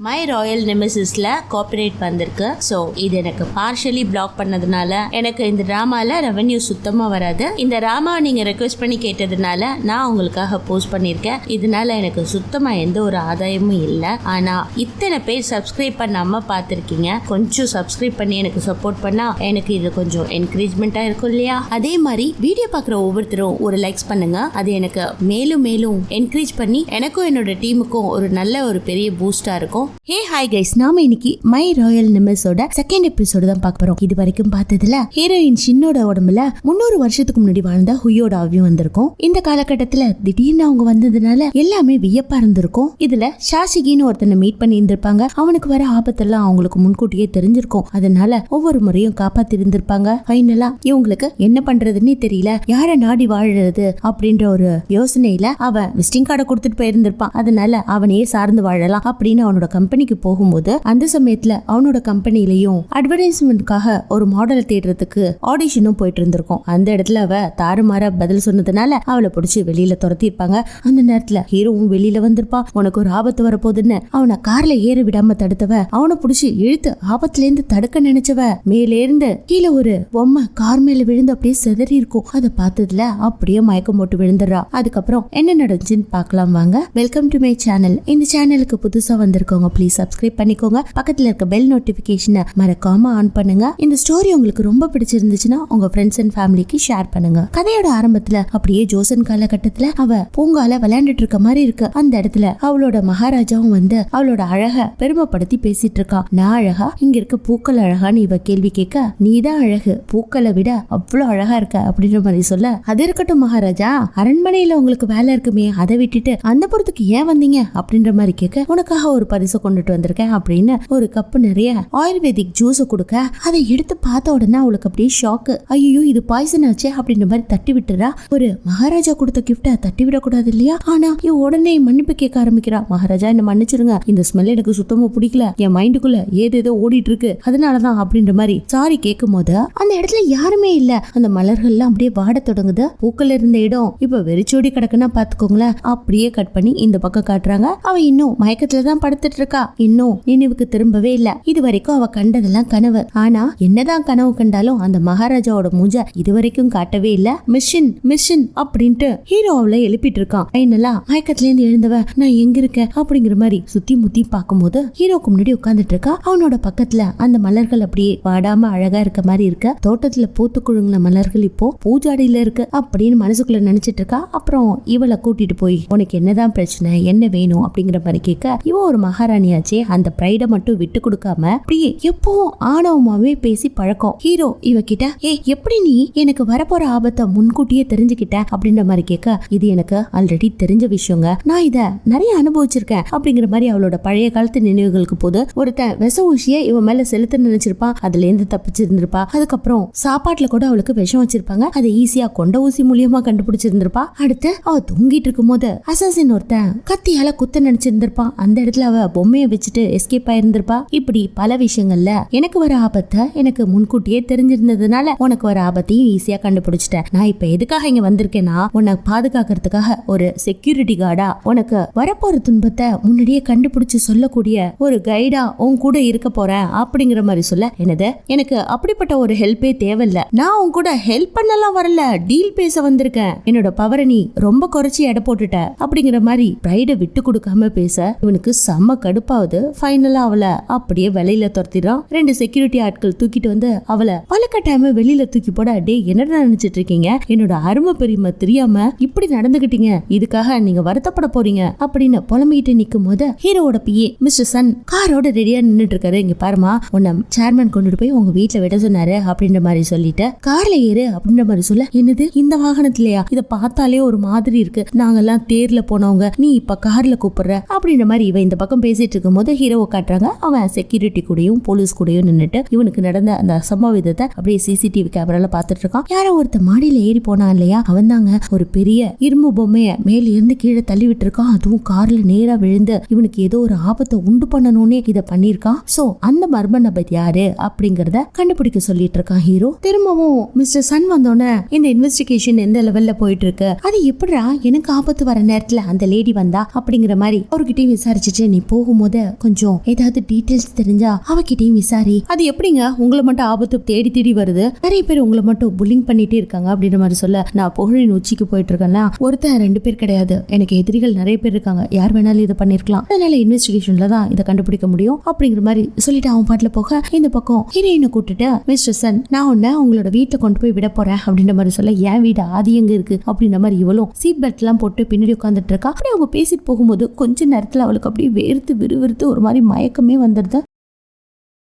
My Royal நெமெசிஸ்ல copyright வந்திருக்கு. So இது எனக்கு பார்ஷலி பிளாக் பண்ணதுனால எனக்கு இந்த டிராமால ரெவென்யூ சுத்தமா வராது. இந்த டிராமா நீங்க ரெக்வெஸ்ட் பண்ணி கேட்டதுனால நான் உங்களுக்காக போஸ்ட் பண்ணியிருக்கேன். இதனால எனக்கு சுத்தமா எந்த ஒரு ஆதாயமும் இல்லை. ஆனா இத்தனை பேர் சப்ஸ்கிரைப் பண்ணாம பார்த்துருக்கீங்க. கொஞ்சம் சப்ஸ்கிரைப் பண்ணி எனக்கு சப்போர்ட் பண்ணா எனக்கு இது கொஞ்சம் என்கரேஜ்மெண்டா இருக்கும் இல்லையா? அதே மாதிரி வீடியோ பார்க்குற ஒவ்வொருத்தரும் ஒரு லைக்ஸ் பண்ணுங்க. அது எனக்கு மேலும் மேலும் என்கரேஜ் பண்ணி எனக்கும் என்னோட டீமுக்கும் ஒரு நல்ல ஒரு பெரிய பூஸ்டா இருக்கும். ஹே ஹாய் கைஸ், நாம இன்னைக்கு மை ராயல் நெமெஸோட செகண்ட் எபிசோடு தான் பார்க்க போறோம். இது வரைக்கும் பார்த்ததுல ஹீரோயின் ஷின்னோட உடம்புல 300 வருஷத்துக்கு முன்னாடி வாழ்ந்த ஹுயோட ஆவியும் வந்திருக்கும். இந்த காலகட்டத்துல திடீர்னு அவங்க வந்ததுனால எல்லாமே வியப்பா இருந்திருக்கும். இதுல ஷாஷிகின்னு ஒருத்தனை மீட் பண்ணி இருந்திருப்பாங்க. அவனுக்கு வர ஆபத்தெல்லாம் அவங்களுக்கு முன்கூட்டியே தெரிஞ்சிருக்கும். அதனால ஒவ்வொரு முறையும் காப்பாத்தி இருந்திருப்பாங்க. ஃபைனலா இவங்களுக்கு என்ன பண்றதுன்னே தெரியல, யார நாடி வாழறது அப்படின்ற ஒரு யோசனையில அவன் விசிட்டிங் கார்டை கொடுத்துட்டு போயிருந்திருப்பான். அதனால அவனையே சார்ந்து வாழலாம் அப்படின்னு அவனோட கம்பெனிக்கு போகும்போது அந்த சமயத்துல அவனோட கம்பெனிலையும் அட்வர்டைஸ்மெண்ட்காக ஒரு மாடலை தேடுறதுக்கு ஆடிஷனும் போயிட்டு இருந்திருக்கும். அந்த இடத்துல அவ தாறுமாற பதில் சொன்னதுனால அவளை பிடிச்சி வெளியில துரத்திருப்பாங்க. அந்த நேரத்துல ஹீரோவும் வெளியில வந்திருப்பான். உனக்கு ஒரு ஆபத்து வரப்போகுதுன்னு அவனை கார்ல ஏற விடாம தடுத்தவ அவனை பிடிச்சி இழுத்து ஆபத்துல இருந்து தடுக்க நினைச்சவ மேலே இருந்து கீழே ஒரு பொம்மை கார் மேல விழுந்து அப்படியே செதறி இருக்கும். அதை பார்த்ததுல அப்படியே மயக்கம் போட்டு விழுந்துடுறா. அதுக்கப்புறம் என்ன நடந்துச்சுன்னு பார்க்கலாம் வாங்க. Welcome to my channel. இந்த சேனலுக்கு புதுசா வந்திருக்கோங்க, ப்ளீஸ் சப்ஸ்கிரைப் பண்ணிக்கோங்க. பக்கத்துல இருக்க பெல் நோட்டிபிகேஷனை மறக்காம ஆன் பண்ணுங்க. இந்த ஸ்டோரி உங்களுக்கு ரொம்ப பிடிச்சிருந்துச்சுன்னா உங்க ஃப்ரெண்ட்ஸ் அண்ட் ஃபேமிலிக்கு ஷேர் பண்ணுங்க. கதையோட ஆரம்பத்துல அப்படியே ஜோசன் காலகட்டத்துல அவ பூங்கால விளையாண்டுட்டு இருக்க மாதிரி இருக்கு. அந்த இடத்துல அவளோட மகாராஜாவும் வந்து அவளோட அழக பெருமைப்படுத்தி பேசிட்டு இருக்கான். நான் அழகா, இங்க இருக்க பூக்கள் அழகான்னு இவ கேள்வி கேட்க, நீதான் அழகு, பூக்களை விட அவ்வளவு அழகா இருக்க அப்படின்ற மாதிரி சொல்ல, அது இருக்கட்டும் மகாராஜா, அரண்மனையில உங்களுக்கு வேலை இருக்குமே அதை விட்டுட்டு அந்த புறத்துக்கு ஏன் வந்தீங்க அப்படின்ற மாதிரி கேட்க, உனக்காக ஒரு பரிசு கொண்டுட்டு வந்திருக்கேன் அப்படின்னு ஒரு கப்பு நிறைய ஆயுர்வேதிக் ஜூஸ் கொடுக்க, அதை எடுத்து பார்த்த உடனே அவளுக்கு அப்படியே ஷாக்கு. ஐயோ இது பாய்சன் ஆச்சே அப்படின்ற மாதிரி தட்டி விட்டுறா. ஒரு மகாராஜா கொடுத்த கிஃப்ட தட்டி விடக்கூடாது இல்லையா? ஆனா இவ உடனே மன்னிப்பு கேட்க ஆரம்பிக்கிறா. மகாராஜா என்ன மன்னிச்சிருங்க, இந்த ஸ்மெல் எனக்கு சுத்தமா பிடிக்கல, என் மைண்டுக்குள்ள ஏதேதோ ஓடிட்டு இருக்கு, அதனாலதான் அப்படின்ற மாதிரி சாரி கேட்கும் போது அந்த இடத்துல யாருமே இல்ல. அந்த மலர்கள்லாம் அப்படியே வாட தொடங்குது. பூக்கள் இருந்த இடம் இப்ப வெறிச்சோடி கிடக்குன்னா பாத்துக்கோங்களேன். அப்படியே கட் பண்ணி இந்த பக்கம் காட்டுறாங்க. அவ இன்னும் மயக்கத்துலதான் படுத்துட்டு இருக்கா. இன்னும் நினைவுக்கு திரும்பவே இல்ல. இது வரைக்கும் அவ கண்டதெல்லாம் கனவு. ஆனா என்னதான் கனவு கண்டாலும் அந்த மகாராஜாவோட மூஞ்ச இது வரைக்கும் காட்டவே இல்ல. மிஷன் மிஷன் அப்படின்ட்டு ஹீரோ அவளை எழுப்பிட்டு இருக்கான். ஃபைனலா மயக்கத்துல இருந்து எழுந்தவ நான் எங்க இருக்கேன் அப்படிங்கிற மாதிரி சுத்தி முத்தி பார்க்கும்போது ஹீரோக்கு முன்னாடி உட்கார்ந்துட்டு இருக்கா. அவனோட பக்கத்துல அந்த மலர்கள் அப்படியே வாடாம அழகா இருக்க மாதிரி இருக்க. தோட்டத்துல பூத்து குழுங்குன மலர்கள் இப்போ பூஜாடியில இருக்கு அப்படின்னு மனசுக்குள்ள நினைச்சிட்டு இருக்கா. அப்புறம் இவளை கூட்டிட்டு போய் உனக்கு என்னதான் பிரச்சனை, என்ன வேணும் அப்படிங்கிற மாதிரி கேட்க, இவ ஒரு மகாராணியாச்சே, அந்த பிரைட மட்டும் விட்டு கொடுக்காம அப்படியே எப்பவும் ஆணவமாவே பேசி பழக்கம். ஹீரோ இவகிட்ட எப்படி நீ எனக்கு வரப்போற ஆபத்தை முன்கூட்டியே தெரிஞ்சுக்கிட்ட அப்படின்ற மாதிரி கேட்க, இது எனக்கு ஆல்ரெடி தெரிஞ்ச விஷயங்க, நான் இத நிறைய அனுபவிச்சிருக்கேன் அப்படிங்கிற மாதிரி அவளோட பழைய காலத்து நினைவுகளுக்கு போது ஒருத்தன் விச ஊசிய இவன் மேல செலுத்த நினைச்சிருப்பான். அதுல இருந்து தப்பிச்சிருந்திருப்பா. அதுக்கப்புறம் சாப்பாட்டுல கூட அவளுக்கு விஷம் வச்சிருப்பாங்க. அதை ஈஸியா கொண்ட ஊசி மூலியமா கண்டுபிடிச்சிருந்திருப்பா. அடுத்து அவ தூங்கிட்டு இருக்கும் போது அசாசின் ஒருத்தன் கத்தியால குத்த நினைச்சிருந்திருப்பான். அந்த இடத்துல அவ பொம்மையை வச்சுட்டு எஸ்கேப் ஆயிருந்திருப்பா. இப்படி பல விஷயங்கள்ல எனக்கு வர ஆபத்தை எனக்கு முன்கூட்டியே தெரிஞ்சிருந்ததுனால உனக்கு வர ஆபத்தையும் ஈஸியா கண்டுபிடிச்சிட்டேன். நான் இப்ப எதுக்காக இங்க வந்திருக்கேன்னா உன்னை பாதுகாக்கிறதுக்காக ஒரு செக்யூரிட்டி கார்டா, உனக்கு வரப்போற துன்பத்தை முன்னாடியே கண்டுபிடிச்சு சொல்லக்கூடிய ஒரு கைடா உன் கூட இருக்க போறேன் அப்படிங்கிற மாதிரி சொல்ல, என்னது எனக்கு அப்படிப்பட்ட ஒரு ஹெல்ப்பே தேவையில்ல, நான் உன் கூட ஹெல்ப் பண்ணலாம் வரல, டீல் பேச வந்திருக்கேன், என்னோட பவரை நீ ரொம்ப குறைச்சி எடை போட்டுட்ட அப்படிங்கிற மாதிரி பிரைட விட்டு கொடுக்காம பேச இவனுக்கு செம்ம கடுப்பாவது. ஃபைனலா அவளை அப்படியே வெளியில துரத்திடுறான். 2 செக்யூரிட்டி ஆட்கள் தூக்கிட்டு வந்து அவளை பலக்கட்டாயமா வெளியில தூக்கி போட, டே என்னடா நினைச்சிட்டு இருக்கீங்க, என்னோட அருமை பெரியமா தெரியாம இப்படி நடந்துகிட்டீங்க, இதுக்காக நீங்க வருத்தப்பட போறீங்க அப்படின்னு புலம்பிக்கிட்டு நிக்கும் போது ஹீரோவோட பிஏ மிஸ்டர் சன் காரோட ரெடியா நின்னுட்டு இருக்காரு. இங்க பாருமா, உன்னை சேர்மன் கொண்டுட்டு போய் உங்க வீட்டுல விட சொன்னாரு அப்படின்ற மாதிரி சொல்லிட்டு கார்ல ஏறு அப்படின்ற மாதிரி சொல்ல, என்னது இந்த வாகனத்திலயா, இத பார்த்தாலே ஒரு மாதிரி இருக்கு, நாங்கெல்லாம் தேர்ல போனவங்க, நீ இப்ப கார்ல கூப்பிடுற அப்படின்ற மாதிரி இவ இந்த பக்கம் பேசிட்டு இருக்கும் போது ஹீரோவை காட்டுறாங்க. அவன் செக்யூரிட்டி கூடயும் போலீஸ் கூடயும் நின்னுட்டு இவனுக்கு நடந்த அந்த அசம்பாவிதத்தை அப்படியே சிசிடிவி கேமரால பாத்துட்டு இருக்கான். யாரோ ஒருத்த மாடியில ஏறி போனான் இல்லையா, அவன் தாங்க ஒரு பெரிய இரும்பு பொம்மைய மேல இருந்து கீழே தள்ளி விட்டு இருக்கான். அதுவும் கார்ல நேரா விழுந்து இவனுக்கு ஏதோ ஒரு ஆபத்தை உண்டு பண்ணணும்னே இத பண்ணிருக்கான். சோ அந்த மர்ம நபர் யாரு அப்படிங்கறத கண்டுபிடிக்க சொல்லிட்டு இருக்கான் ஹீரோ. திரும்பவும் மிஸ்டர் சன் வந்தோடனே இந்த இன்வெஸ்டிகேஷன் எந்த லெவல்ல போயிட்டு இருக்கு, அது எப்படிடா எனக்கு ஆபத்து வர நேரத்துல அந்த லேடி வந்தா அப்படிங்கிற மாதிரி அவர்கிட்டயும் விசாரிச்சுட்டு, நீ போ போகும்போது கொஞ்சம் ஏதாவது டீடைல்ஸ் தெரிஞ்சா அவகிட்டையும் விசாரி. அது எப்படிங்க உங்களை மட்டும் ஆபத்து தேடி தேடி வருது, நிறைய பேர் உங்களை மட்டும் புல்லிங் பண்ணிட்டே இருக்காங்க அப்படின்ற மாதிரி சொல்ல, நான் புகழின் உச்சிக்கு போயிட்டு இருக்கேன்னா ஒருத்தர் 2 பேர் கிடையாது, எனக்கு எதிரிகள் நிறைய பேர் இருக்காங்க, யார் வேணாலும் இதை பண்ணிருக்கலாம், அதனால இன்வெஸ்டிகேஷன்ல தான் இதை கண்டுபிடிக்க முடியும் அப்படிங்கிற மாதிரி சொல்லிட்டு அவன் பாட்டுல போக, இந்த பக்கம் ஹீரோயினை கூட்டிட்டு மிஸ்டர் சன் நான் உன்ன உங்களோட வீட்டை கொண்டு போய் விட போறேன் அப்படின்ற மாதிரி சொல்ல, என் வீடு ஆதி எங்க இருக்கு அப்படின்ற மாதிரி இவளும் சீட் பெல்ட் எல்லாம் போட்டு பின்னாடி உட்காந்துட்டு இருக்கா. அப்படியே அவங்க பேசிட்டு போகும்போது கொஞ்ச நேரத்துல அவளுக்கு அப்படியே வேர்த்து விறுவிறுத்து ஒரு மாதிரி மயக்கமே வந்துடுது.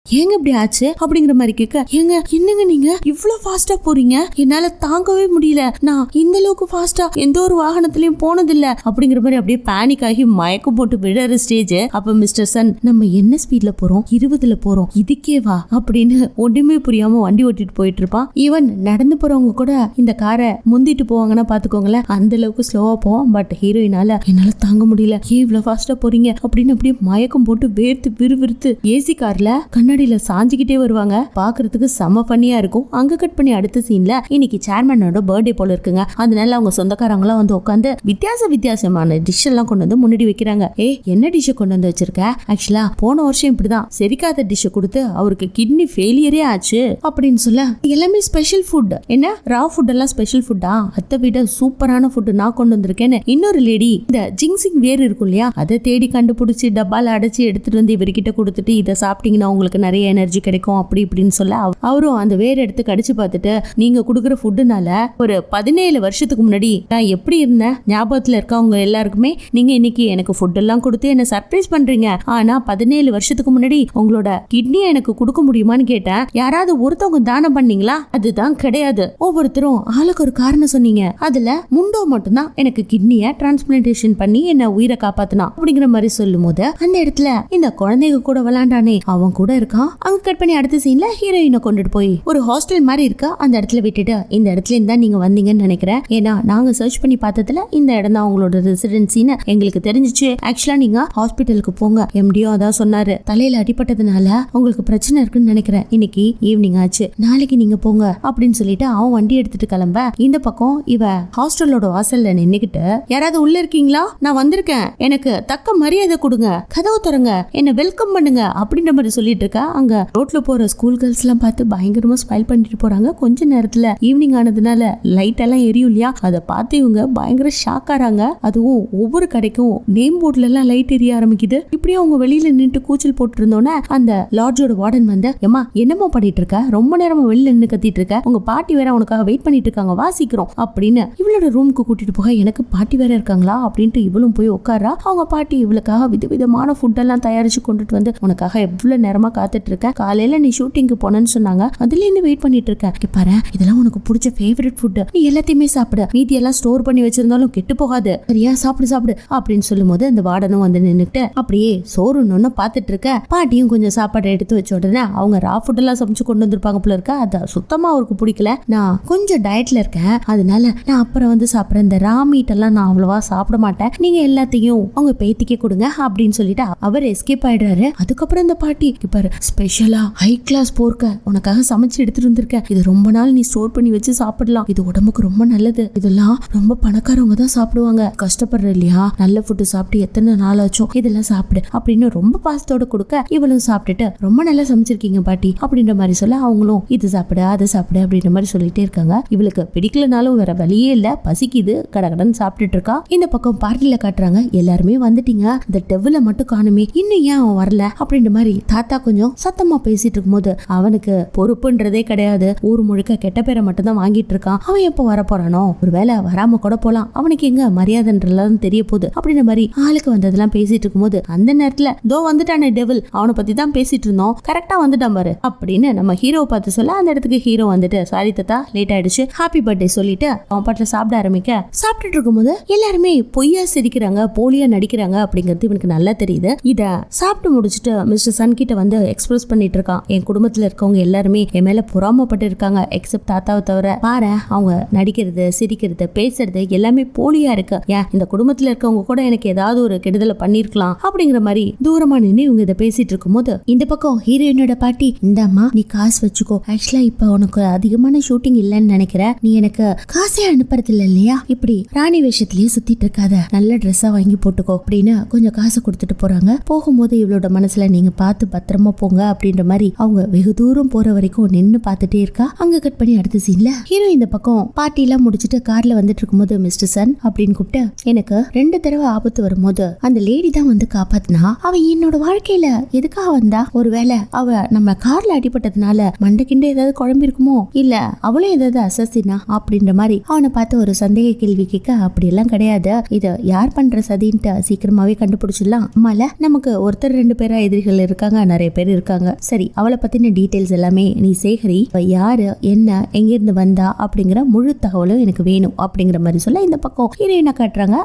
ஏங்க இப்படி ஆச்சு அப்படிங்கிற மாதிரி கேட்க, ஏங்க என்னங்க நீங்க இவ்வளவு ஃபாஸ்டா போறீங்க, என்னால தாங்கவே முடியல, நான் இந்த அளவுக்கு ஃபாஸ்டா எந்த ஒரு வாகனத்திலயும் போனதில்ல அப்படிங்கிற மாதிரி அப்படியே பேனிக் ஆகி மயக்கம் போட்டு விடுற ஸ்டேஜ். அப்ப மிஸ்டர் சன் நம்ம என்ன ஸ்பீட்ல போறோம், 20ல போறோம், இதுக்கே வா அப்படின்னு ஒண்ணுமே புரியாம வண்டி ஓட்டிட்டு போயிட்டு இருப்பான். ஈவன் நடந்து போறவங்க கூட இந்த காரை முந்திட்டு போவாங்கன்னா பாத்துக்கோங்களேன், அந்த அளவுக்கு ஸ்லோவா போவோம். பட் ஹீரோயினால என்னால தாங்க முடியல, ஏன் இவ்வளவு ஃபாஸ்டா போறீங்க அப்படின்னு அப்படியே மயக்கம் போட்டு வேர்த்து விறுவிறுத்து ஏசி கார்ல கண்ணாடியில சாஞ்சிக்கிட்டே வருவாங்க. பாக்குறதுக்கு செம ஃபன்னியா இருக்கும். அங்க கட் பண்ணி அடுத்த சீன்ல இன்னைக்கு சேர்மனோட பர்த்டே போல இருக்குங்க. அதனால அவங்க சொந்தக்காரங்களாம் வந்து உட்காந்து வித்தியாசமான டிஷ் எல்லாம் கொண்டு வந்து முன்னாடி வைக்கிறாங்க. என்ன டிஷ் கொண்டு வந்து வச்சிருக்க? ஆக்சுவலா போன வருஷம் இப்படிதான் செரிக்காத டிஷ் கொடுத்து அவருக்கு கிட்னி ஃபெயிலியரே ஆச்சு அப்படின்னு சொல்ல, எல்லாமே ஸ்பெஷல் ஃபுட், என்ன ரா ஃபுட் எல்லாம் ஸ்பெஷல் ஃபுட்டா, அதை விட சூப்பரான ஃபுட் நான் கொண்டு வந்திருக்கேன்னு இன்னொரு லேடி இந்த ஜிங்சிங் வேர் இருக்கும் இல்லையா, அதை தேடி கண்டுபிடிச்சு டப்பால அடைச்சு எடுத்துட்டு வந்து இவர்கிட்ட கொடுத்துட்டு, இதை சாப்பிட்டீங்கன்னா உங்களுக்கு நிறைய எனர்ஜி கிடைக்கும் அப்படி இப்படின்னு சொல்ல, அவரும் அந்த வேர் எடுத்து கடிச்சு பார்த்துட்டு, நீங்க கொடுக்குற ஃபுட்டுனால ஒரு 17 வருஷத்துக்கு முன்னாடி நான் எப்படி இருந்தேன் ஞாபகத்துல இருக்கவங்க எல்லாருக்குமே நீங்க இன்னைக்கு எனக்கு ஃபுட் எல்லாம் கொடுத்து என்ன சர்ப்ரைஸ் பண்றீங்க, ஆனா 17 வருஷத்துக்கு முன்னாடி உங்களோட கிட்னியை எனக்கு கொடுக்க முடியுமான்னு கேட்டேன், யாராவது ஒருத்தவங்க தானம் பண்ணீங்களா? அதுதான் கிடையாது, ஒவ்வொருத்தரும் ஆளுக்கு ஒரு காரணம் சொன்னீங்க, அதுல முண்டோ மட்டும்தான் எனக்கு கிட்னியை டிரான்ஸ்பிளான்டேஷன் பண்ணி என்ன உயிரை காப்பாத்தினா அப்படிங்கிற மாதிரி சொல்லும் போது, அந்த இடத்துல இந்த குழந்தைங்க கூட விளையாண்டானே அவன் கூட இருக்கான். அங்க கட் பண்ணி அடுத்த சீன்ல ஹீரோயினை கொண்டுட்டு போய் ஒரு ஹாஸ்டல் மாதிரி இருக்கா, அந்த இடத்துல விட்டுட்டு, இந்த இடத்துல இருந்தா நீங்க வந்தீங்கன்னு நினைக்கிறேன், ஏன்னா நாங்க சர்ச் பண்ணி பார்த்ததுல இந்த இடம் தான் உங்களோட ரெசிடென்சின்னு எங்களுக்கு தெரிஞ்சிச்சு, ஆக்சுவலா நீங்க ஹாஸ்பிட்டலுக்கு போங்க, எம்டியோ அதான் சொன்னாரு, தலையில அடிபட்டதுனால உங்களுக்கு பிரச்சனை இருக்குன்னு நினைக்கிறேன், இன்னைக்கு ஈவினிங் ஆச்சு, நாளைக்கு நீங்க போங்க அப்படின்னு சொல்லிட்டு அவன் வண்டி எடுத்துட்டு கிளம்ப, இந்த பக்கம் இவ ஹாஸ்டலோட வாசல்ல நின்னுக்கிட்டு, யாராவது உள்ள இருக்கீங்களா, நான் வந்திருக்கேன், எனக்கு தக்க மரியாதை கொடுங்க, கதவு திறங்க, என்ன வெல்கம் பண்ணுங்க அப்படின்ற மாதிரி சொல்லிட்டு இருக்கா. அங்க ரோட்ல போற ஸ்கூல் கேர்ள்ஸ் எல்லாம் பார்த்து பயங்கரமா ஸ்மைல் பண்ணிட்டு போறாங்க. கொஞ்ச நேரத்துல ஈவினிங் ஆனதுனால லைட் எல்லாம் எரியும் இல்லையா, அதை பார்த்து இவங்க பயங்கர ஷாக் ஆறாங்க. அதுவும் ஒவ்வொரு கடைக்கும் நேம் போர்ட்ல எல்லாம் லைட் எரிய ஆரம்பிக்குது. இப்படியே அவங்க வெளியில நின்று கூச்சல் போட்டு இருந்தோன்னே அந்த லாட்ஜோட வார்டன் வந்து, ஏமா என்னமோ பண்ணிட்டு இருக்க, ரொம்ப நேரமா வெளியில நின்று கத்திட்டு இருக்க, உங்க பாட்டி வேற உனக்காக வெயிட் பண்ணிட்டு இருக்காங்க, வாசிக்கிறோம் அப்படின்னு இவளோட ரூமுக்கு கூட்டிட்டு போக, எனக்கு பாட்டி வேற இருக்காங்களா அப்படின்ட்டு இவளும் போய் உட்காரா. அவங்க பாட்டி இவளுக்காக விதவிதமான ஃபுட் எல்லாம் தயாரிச்சு கொண்டுட்டு வந்து, உனக்காக எவ்வளவு நேரமா காத்துட்டு இருக்க, காலையில நீ ஷூட்டிங்க்கு போனன்னு சொன்னாங்க, அதுல இருந்து வெயிட் பண்ணிட்டு இருக்கேன், பாரு இதெல்லாம் உனக்கு பிடிச்ச ஃபேவரட் ஃபுட், நீ எல்லாத்தையுமே சாப்பிடு, மீதி எல்லாம் ஸ்டோர் பண்ணி வச்சிருந்தாலும் கெட்டு போகாது, சரியா, சாப்பிடு சாப்பிடு அப்படின்னு சொல்லும் போது அந்த வார்டனும் வந்து நின்னுட்டு அப்படியே சோறுன்னு பாத்துட்டு இருக்க. பாட்டியும் கொஞ்சம் சாப்பாடு எடுத்து வச்ச உடனே அவங்க ரா ஃபுட் எல்லாம் சமைச்சு கொண்டு வந்திருப்பாங்க போல இருக்க, அது சுத்தமா அவருக்கு பிடிக்கல, நான் கொஞ்சம் டயட்ல இருக்கேன், அதனால நான் அப்புறம் வந்து சாப்பிட்றேன், இந்த ரா மீட் எல்லாம் நான் அவ்வளவா சாப்பிட மாட்டேன், நீங்க எல்லாத்தையும் அவங்க பேத்திக்கே கொடுங்க அப்படின்னு சொல்லிட்டு அவர் எஸ்கேப் ஆயிடுறாரு. அதுக்கப்புறம் இந்த பாட்டி, பாரு ஸ்பெஷலா ஹை கிளாஸ் போர்க்க உனக்காக சமைச்சு எடுத்துட்டு வந்திருக்கேன், இது ரொம்ப நாள் நீ ஸ்டோர் பண்ணி வச்சு சாப்பிடலாம், இது உடம்புக்கு ரொம்ப நல்லது, இதெல்லாம் ரொம்ப பணக்காரவங்க தான் சாப்பிடுவாங்க, கஷ்டப்படுற இல்லையா, நல்ல ஃபுட்டு சாப்பிட்டு எத்தனை நாள் ஆச்சும், இதெல்லாம் சாப்பிடு அப்படின்னு ரொம்ப பாசத்தோட கொடுக்க, இவளும் சாப்பிட்டுட்டு ரொம்ப நல்லா சமைச்சிருக்கீங்க பாட்டி அப்படின்ற மாதிரி சொல்ல, அவங்களும் இது சாப்பிடு அதை சாப்பிடு அப்படின்ற மாதிரி சொல்லிட்டே இருக்காங்க. இவளுக்கு பிடிக்கலனாலும் வேற வழியே இல்ல, பசிக்குது, கடகடன்னு சாப்பிட்டுட்டு இருக்கா. இந்த பக்கம் பார்ட்டில காட்டுறாங்க, எல்லாருமே வந்துட்டீங்க, இந்த டெவ்வில மட்டும் காணுமே, இன்னும் ஏன் அவன் வரல அப்படின்ற மாதிரி தாத்தா கொஞ்சம் சத்தமா பேசிட்டு இருக்கும்போது, அவனுக்கு பொறுப்புன்றதே கிடையாது, ஊர் முழுக்க கெட்ட பேரை மட்டும் தான் வாங்கிட்டு இருக்கான், அவன் எப்போ வர போறானோ, ஒருவேளை வராம கூட போலாம், அவனுக்கு எங்க மரியாதைன்றலாம் தெரிய போகுது அப்படின்ற மாதிரி ஆளுக்கு வந்ததெல்லாம் பேசிட்டு இருக்கும்போது, அந்த நேரத்துல தோ வந்துட்டானே டெவில், அவனை பத்தி தான் பேசிட்டு இருந்தோம், கரெக்டா வந்துட்டான் பாரு அப்படின்னு நம்ம ஹீரோவை பார்த்து சொல்ல, அந்த இடத்துக்கு ஹீரோ வந்துட்டு, சாரி தாத்தா லேட் ஆயிடுச்சு, ஹாப்பி பர்த்டே சொல்லிட்டு அவன் பாட்டுல சாப்பிட ஆரம்பிக்க, சாப்பிட்டுட்டு இருக்கும்போது எல்லாருமே பொய்யா சிரிக்கிறாங்க, போலியா நடிக்கிறாங்க அப்படிங்கிறது இவனுக்கு நல்லா தெரியுது. இத சாப்பிட்டு முடிச்சுட்டு மிஸ்டர் சன் கிட்ட வந்து, எக்ஸ்பிரஸ் பண்ணிட்டு இருக்கான். என் குடும்பத்துல இருக்கவங்க எல்லாருமே என் மேல பொறாமப்பட்டு இருக்காங்க, எக்ஸப்ட் தாத்தாவை தவிர. பாரு, அவங்க நடிக்கிறது, சிரிக்கிறது, பேசுறது எல்லாமே போலியா இருக்கு. ஏன் இந்த குடும்பத்துல இருக்கவங்க கூட எனக்கு ஏதாவது ஒரு கெடுதலை பண்ணிருக்கலாம் அப்படிங்கிற மாதிரி தூரமா நின்று இவங்க இதை பேசிட்டு இருக்கும் போது இந்த பக்கம் ஹீரோயினோட பாட்டி, இந்தாம்மா நீ காசு வச்சுக்கோ, ஆக்சுவலா இப்ப உனக்கு அதிகமான ஷூட்டிங் இல்லன்னு நினைக்கிற, நீ எனக்கு காசே அனுப்புறது இல்லையா, இப்படி ராணி வேஷத்திலேயே சுத்திட்டு இருக்காத, நல்ல ட்ரெஸ்ஸா வாங்கி போட்டுக்கோ அப்படின்னு கொஞ்சம் காசு கொடுத்துட்டு போறாங்க. போகும்போது இவளோட மனசுல நீங்க பார்த்து பத்திரமா போங்க அப்படின்ற மாதிரி அவங்க வெகு தூரம் போற வரைக்கும் நின்னு பார்த்துட்டே இருக்கா. அங்க கட் பண்ணி அடுத்த சீன்ல ஹீரோ இந்த பக்கம் பார்ட்டி எல்லாம் முடிச்சுட்டு கார்ல வந்துட்டு இருக்கும்போது மிஸ்டர் சன் அப்படின்னு கூப்பிட்டு, எனக்கு 2 தடவை ஆபத்து வரும்போது அந்த லேடி தான் வந்து காப்பாத்தினா. அவ என்னோட வாழ்க்கையில எதுக்காக வந்தா? ஒருவேளை அவ நம்ம கார்ல அடிபட்டதுனால மண்டைக்கிண்ட ஏதாவது குழம்பு இருக்குமோ, இல்ல அவளும் ஏதாவது அசசினா அப்படின்ற மாதிரி அவனை பார்த்து ஒரு சந்தேக கேள்வி கேட்க, அப்படியெல்லாம் கிடையாது, இத யார் பண்ற சதின்ட்டு சீக்கிரமாவே கண்டுபிடிச்சிடலாம். அம்மால நமக்கு ஒருத்தர் 2 பேரா எதிரிகள் இருக்காங்க, நிறைய பேர் இருக்காங்க. சரி, அவளை பத்தின டீடைல்ஸ் எல்லாமே நீ சேகரி, யாரு என்ன எங்கிருந்து வந்தா அப்படிங்கிற முழு தகவலும் எனக்கு வேணும் அப்படிங்கிற மாதிரி சொல்ல இந்த பக்கம் ஹீரோயினை காட்டுறாங்க.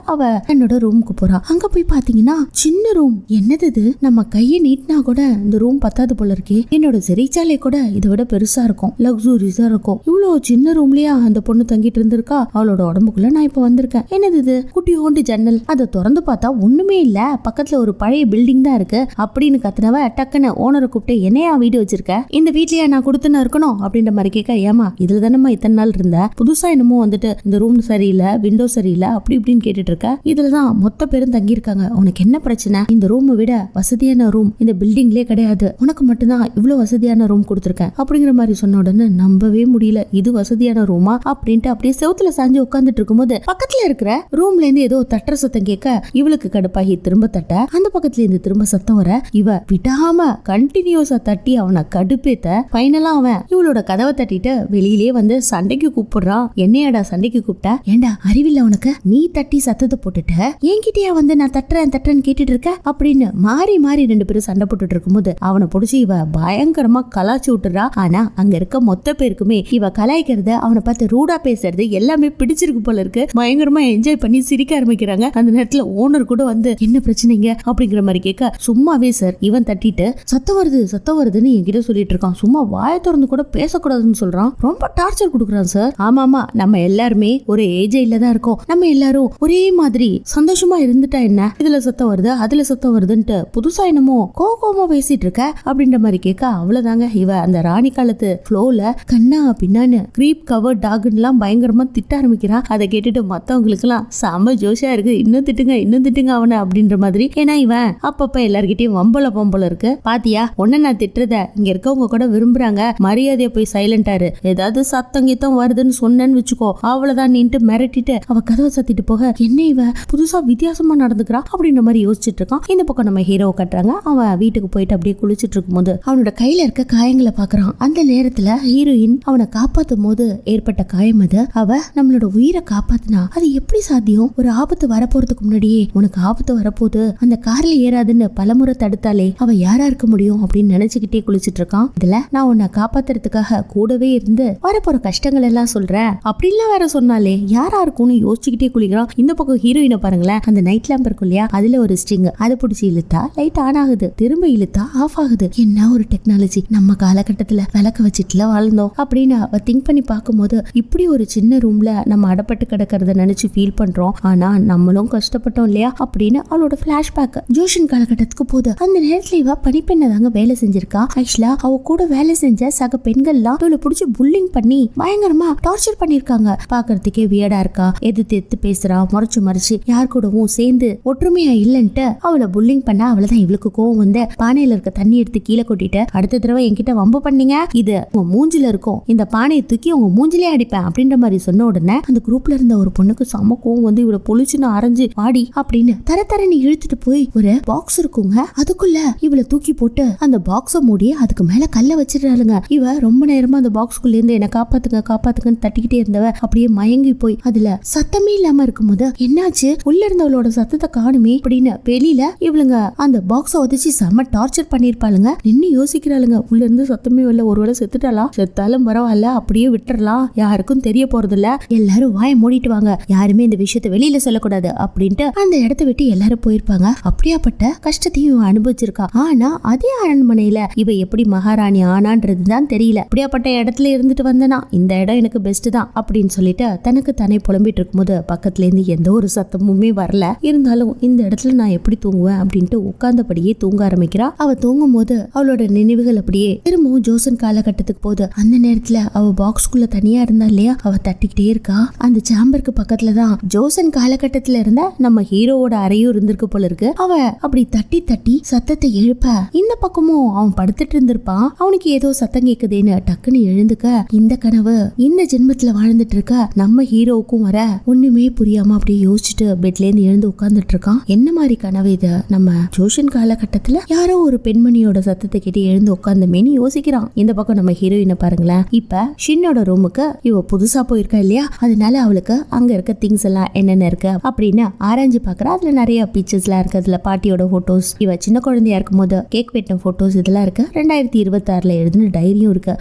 அவ என்னோட ரூமுக்கு போறா. அங்க போய் பாத்தீங்கன்னா சின்ன ரூம். என்னது இது, நம்ம கையை நீட்டினா கூட இந்த ரூம் பத்தாது போல இருக்கே. என்னோட சிறைச்சாலை கூட இதை விட பெருசா இருக்கும், லக்ஸூரியஸா இருக்கும். இவ்வளவு சின்ன ரூம்லயா அந்த பொண்ணு தங்கிட்டு இருந்திருக்கா? அவளோட உடம்புக்குள்ள நான் இப்ப வந்திருக்கேன். என்னது இது, குட்டி ஓண்டு ஜன்னல். அதை திறந்து பார்த்தா ஒண்ணுமே இல்ல, பக்கத்துல ஒரு பழைய பில்டிங் தான் இருக்கு அப்படின்னு கத்துனவ டக்குன்னு ஓனரை கூப்பிட்டு, என்னையா வீடு வச்சிருக்க, இந்த வீட்லயா நான் கொடுத்துன்னு இருக்கணும் அப்படின்ற மாதிரி கேட்க, ஏமா இதுல தானே இத்தனை நாள் இருந்த, புதுசா என்னமோ வந்துட்டு இந்த ரூம் சரியில்லை, விண்டோ சரியில்லை அப்படி இப்படின்னு கேட்டுட்டு இதுலதான் மொத்த பேரும் தங்கி இருக்காங்க, உனக்கு என்ன பிரச்சனை? இந்த ரூமை விட வசதியான ரூம் இந்த பில்டிங்லயே கிடையாது, உனக்கு மட்டும்தான் இவ்வளவு வசதியான ரூம் கொடுத்துருக்கேன் அப்படிங்கிற மாதிரி சொன்ன உடனே நம்பவே முடியல, இது வசதியான ரூமா அப்படின்ட்டு அப்படியே செவுத்துல சாஞ்சு உட்காந்துட்டு இருக்கும்போது பக்கத்துல இருக்கிற ரூம்ல இருந்து ஏதோ தட்டுற சத்தம் கேட்க இவளுக்கு கடுப்பாகி திரும்ப தட்ட, அந்த பக்கத்துல இருந்து திரும்ப சத்தம் வர இவ விடாம கண்டினியூஸா தட்டி அவனை கடுப்பேத்த ஃபைனலா அவன் இவளோட கதவை தட்டிட்டு வெளியிலே வந்து சண்டைக்கு கூப்பிடுறான். என்னையாடா சண்டைக்கு கூப்பிட்ட? ஏண்டா அறிவில்ல உனக்கு, நீ தட்டி சத்தத்தை போட்டுட்டு என்கிட்டயா வந்து நான் தட்டுறேன்னு கேட்டுட்டு இருக்க அப்படின்னு மாறி மாறி 2 பேரும் சண்டை போட்டுட்டு இருக்கும்போது அவனை பிடிச்சி இவ பயங்கரமா கலாச்சு விட்டுறா. ஆனா அங்க இருக்க மொத்த பேருக்குமே இவ கலாய்க்கிறது, அவனை பார்த்து ரூடா பேசுறது எல்லாமே பிடிச்சிருக்கு போல இருக்கு. பயங்கரமா என்ஜாய் பண்ணி சிரிக்க ஆரம்பிக்கிறாங்க. அந்த நேரத்துல ஓனர் கூட வந்து என்ன பிரச்சனைங்க அப்படிங்கிற மாதிரி கேட்க, சும்மாவே சார் இவன் தட்டிட்டு சத்தம் வருதுன்னு என்கிட்ட சொல்லிட்டு இருக்கான், சும்மா வாயை திறந்து கூட பேசக்கூடாதுன்னு சொல்றான், ரொம்ப டார்ச்சர் கொடுக்குறான் சார். ஆமாமா, நம்ம எல்லாருமே ஒரு ஏஜ்ல தான் இருக்கோம், நம்ம எல்லாரும் ஒரே மாதிரி சந்தோஷமா இருந்துட்டா என்ன, இதுல சத்தம் வருது அதுல சத்தம் வருதுன்ட்டு புதுசா என்னமோ கோவமா பேசிட்டு இருக்க அப்படின்ற மாதிரி கேட்க, அவ்வளவுதாங்க இவ அந்த ராணி காலத்து ஃப்ளோல கண்ணா பின்னான்னு கிரீப் கவர் டாக்லாம் பயங்கரமா திட்ட ஆரம்பிக்கிறா. அதை கேட்டுட்டு மத்தவங்களுக்கு எல்லாம் செம ஜோஷா இருக்கு, இன்னும் திட்டுங்க அவனை அப்படின்ற மாதிரி. ஏன்னா இவன் அப்பப்ப எல்லார்கிட்டயும் வம்பல இருக்கு. பாத்தியா, உன்ன நான் திட்டுறத இங்க இருக்கவங்க கூட விரும்புறாங்க, மரியாதையா போய் சைலண்டாரு, ஏதாவது சத்தம் கீத்தம் வருதுன்னு சொன்னேன்னு வச்சுக்கோ அவ்வளவுதான் நீன்ட்டு மிரட்டிட்டு அவ கதவை சத்திட்டு போக, என்ன இவ புதுசா வித்தியாசமா நடந்துக்கிறா அப்படின்ற மாதிரி யோசிச்சுட்டு இருக்கான். இந்த பக்கம் நம்ம ஹீரோ கட்டுறாங்க. அவன் வீட்டுக்கு போயிட்டு அப்படியே குளிச்சுட்டு இருக்கும்போது அவனோட கையில இருக்க காயங்களை பாக்குறான். அந்த நேரத்துல ஹீரோயின் அவனை காப்பாத்தும் போது ஏற்பட்ட காயம் அது. அவ நம்மளோட உயிரை காப்பாத்தினா அது எப்படி சாத்தியம்? ஒரு ஆபத்து வரப்போறதுக்கு முன்னாடியே உனக்கு ஆபத்து வரப்போகுது, அந்த கார்ல ஏறாதுன்னு பலமுறை தடுத்தாலே அவ யாரா இருக்க முடியும் அப்படின்னு நினைச்சுக்கிட்டே குளிச்சுட்டு இருக்கான். இதுல நான் உன்னை காப்பாத்துறதுக்காக கூடவே இருந்து வரப்போற கஷ்டங்கள் எல்லாம் சொல்றேன் அப்படின்லாம் வேற சொன்னாலே யாரா இருக்கும்னு யோசிச்சுக்கிட்டே குளிக்கிறான். இந்த பக்கம் ஹீரோயினை பாருங்களேன், அந்த நைட் லேம்ப் இருக்கும் இல்லையா, அதுல ஒரு ஸ்ட்ரிங், அதை பிடிச்சி இழுத்தா லைட் ஆன் ஆகுது, திரும்ப இழுத்தா ஆஃப் ஆகுது. என்ன ஒரு டெக்னாலஜி, நம்ம காலகட்டத்துல விளக்க வச்சுட்டுல வாழ்ந்தோம் அப்படின்னு அவ திங்க் பண்ணி பார்க்கும்போது இப்படி ஒரு சின்ன ரூம்ல நம்ம அடப்பட்டு கிடக்கிறத நினைச்சு ஃபீல் பண்றோம். ஆனா நம்மளும் கஷ்டப்பட்டோம் இல்லையா அப்படின்னு அவளோட பிளாஷ்பேக் ஜோஷன் காலகட்டத்துக்கு போகுது. அந்த நேரத்துல இவ பணிப்பெண்ணை தாங்க வேலை செஞ்சிருக்கா. ஆக்சுவலா அவ கூட வேலை செஞ்ச சக பெண்கள்லாம் இவளை பிடிச்சி புல்லிங் பண்ணி பயங்கரமா டார்ச்சர் பண்ணிருக்காங்க. பாக்குறதுக்கே வியர்டா இருக்கா, எதிர்த்து பேசுறா, மறைச்சு யார் கூடவும் சேர்ந்து ஒற்றுமையா இல்லன்ட்டு அவளை புல்லிங் பண்ண, அவளதான் இவளுக்கு கோவம் வந்து பானையில இருக்க தண்ணி எடுத்து கீழே கொட்டிட்டு, அடுத்த தடவை என்கிட்ட வம்பு பண்ணீங்க, இது உங்க மூஞ்சில இருக்கும், இந்த பானையை தூக்கி உங்க மூஞ்சிலே அடிப்பேன் அப்படின்ற மாதிரி சொன்ன உடனே அந்த குரூப்ல இருந்த ஒரு பொண்ணுக்கு செம கோவம் வந்து இவளை பொழிச்சுன்னு அரைஞ்சு வாடி அப்படின்னு தரத்தரன்னு இழுத்துட்டு போய் ஒரு பாக்ஸ் இருக்குங்க, அதுக்குள்ள இவளை தூக்கி போட்டு அந்த பாக்ஸ மூடி அதுக்கு மேல கல்ல வச்சிடறாளுங்க. இவ ரொம்ப நேரமா அந்த பாக்ஸ்குள்ள இருந்து என்ன காப்பாத்துங்கன்னு தட்டிக்கிட்டே இருந்தவ அப்படியே மயங்கி போய் அதுல சத்தமே இல்லாம இருக்கும்போது என்னாச்சு, உள்ள இருந்தவளோட சத்தத்தை காணுமே அப்படின்னு வெளியில இவளுங்க அந்த பாக்ஸ உதச்சி செம்ம டார்ச்சர் பண்ணிருப்பாளுங்க. நின்னு யோசிக்கிறாளுங்க, உள்ள இருந்து சத்தமே வரல, ஒருவேளை செத்துட்டாளா, செத்தாலும் பரவாயில்ல அப்படியே விட்டுறலாம், யாருக்கும் தெரிய போறது இல்ல, எல்லாரும் வாய மூடிட்டு வாங்க, யாருமே இந்த விஷயத்த வெளியில சொல்லக்கூடாது அப்படின்ட்டு அந்த இடத்த விட்டு எல்லாரும் போயிருப்பாங்க. அப்படியாப்பட்ட கஷ்டத்தையும் இவ அனுபவிச்சிருக்கா. ஆனா அதே அரண்மனையில இவ எப்படி மகாராணி ஆனான்றதுதான் தெரியல. அப்படியாப்பட்ட இடத்துல இருந்துட்டு வந்தனா இந்த இடம் எனக்கு பெஸ்ட் தான் அப்படின்னு சொல்லிட்டு தனக்கு தானே புலம்பிட்டு இருக்கும்போது பக்கத்துல இருந்து எந்த ஒரு சத்தமுமே வரல. இருந்தாலும் இந்த இடத்துல நான் எப்படி தூங்குவேன் அப்படின்ட்டு உட்கார்ந்தபடியே தூங்க ஆரம்பிக்கிறா. அவ தூங்கும் போது அவளோட நினைவுகள் அப்படியே திரும்பவும் ஜோசன் காலகட்டத்துக்கு போகுது. அந்த நேரத்துல அவ பாக்ஸ்குள்ள தனியா இருந்தா இல்லையா, அவ தட்டிக்கிட்டே இருக்கா. அந்த சாம்பருக்கு பக்கத்துலதான் ஜோசன் காலகட்டத்துல இருந்த நம்ம ஹீரோவோட அறையும் இருந்திருக்கு போல இருக்கு. அவ அப்படி தட்டி தட்டி சத்தத்தை எழுப்ப இந்த பக்கமும் அவன் படுத்துட்டு இருந்திருப்பான். அவனுக்கு ஏதோ சத்தம் கேக்குதேன்னு டக்குன்னு எழுந்துக்க இந்த கனவு இந்த ஜென்மத்துல வாழ்ந்துட்டு இருக்க நம்ம ஹீரோவுக்கும் வர ஒண்ணுமே புரியாம அப்படியே யோசிச்சுட்டு பெட்ல இருந்து எழுந்து உட்கார்ந்துட்டு இருக்கான். என்ன மாதிரி கனவு இது, நம்ம ஜோஷன் காலகட்டத்துல யாரோ ஒரு பெண்மணியோட சத்தத்தை கேட்டு எழுந்து உட்கார்ந்தமேனு யோசிக்கிறான். இந்த பக்கம் நம்ம ஹீரோயினை பாருங்களேன். இப்ப ஷின்னோட ரூமுக்கு இவ புதுசா போயிருக்கா இல்லையா, அதனால அவளுக்கு அங்க இருக்க திங்ஸ் எல்லாம் என்னென்ன இருக்கு அப்படின்னு ஆராய்ஞ்சு பாக்குறா. அதுல நிறைய பிக்சர்ஸ் எல்லாம் இருக்கு. அதுல பாட்டியோட போட்டோஸ், இவ சின்ன குழந்தையா இருக்கும் போது கேக் வெட்டின போட்டோஸ் இதெல்லாம் இருக்கு. 2026 எழுதின டைரியும் இருக்கு.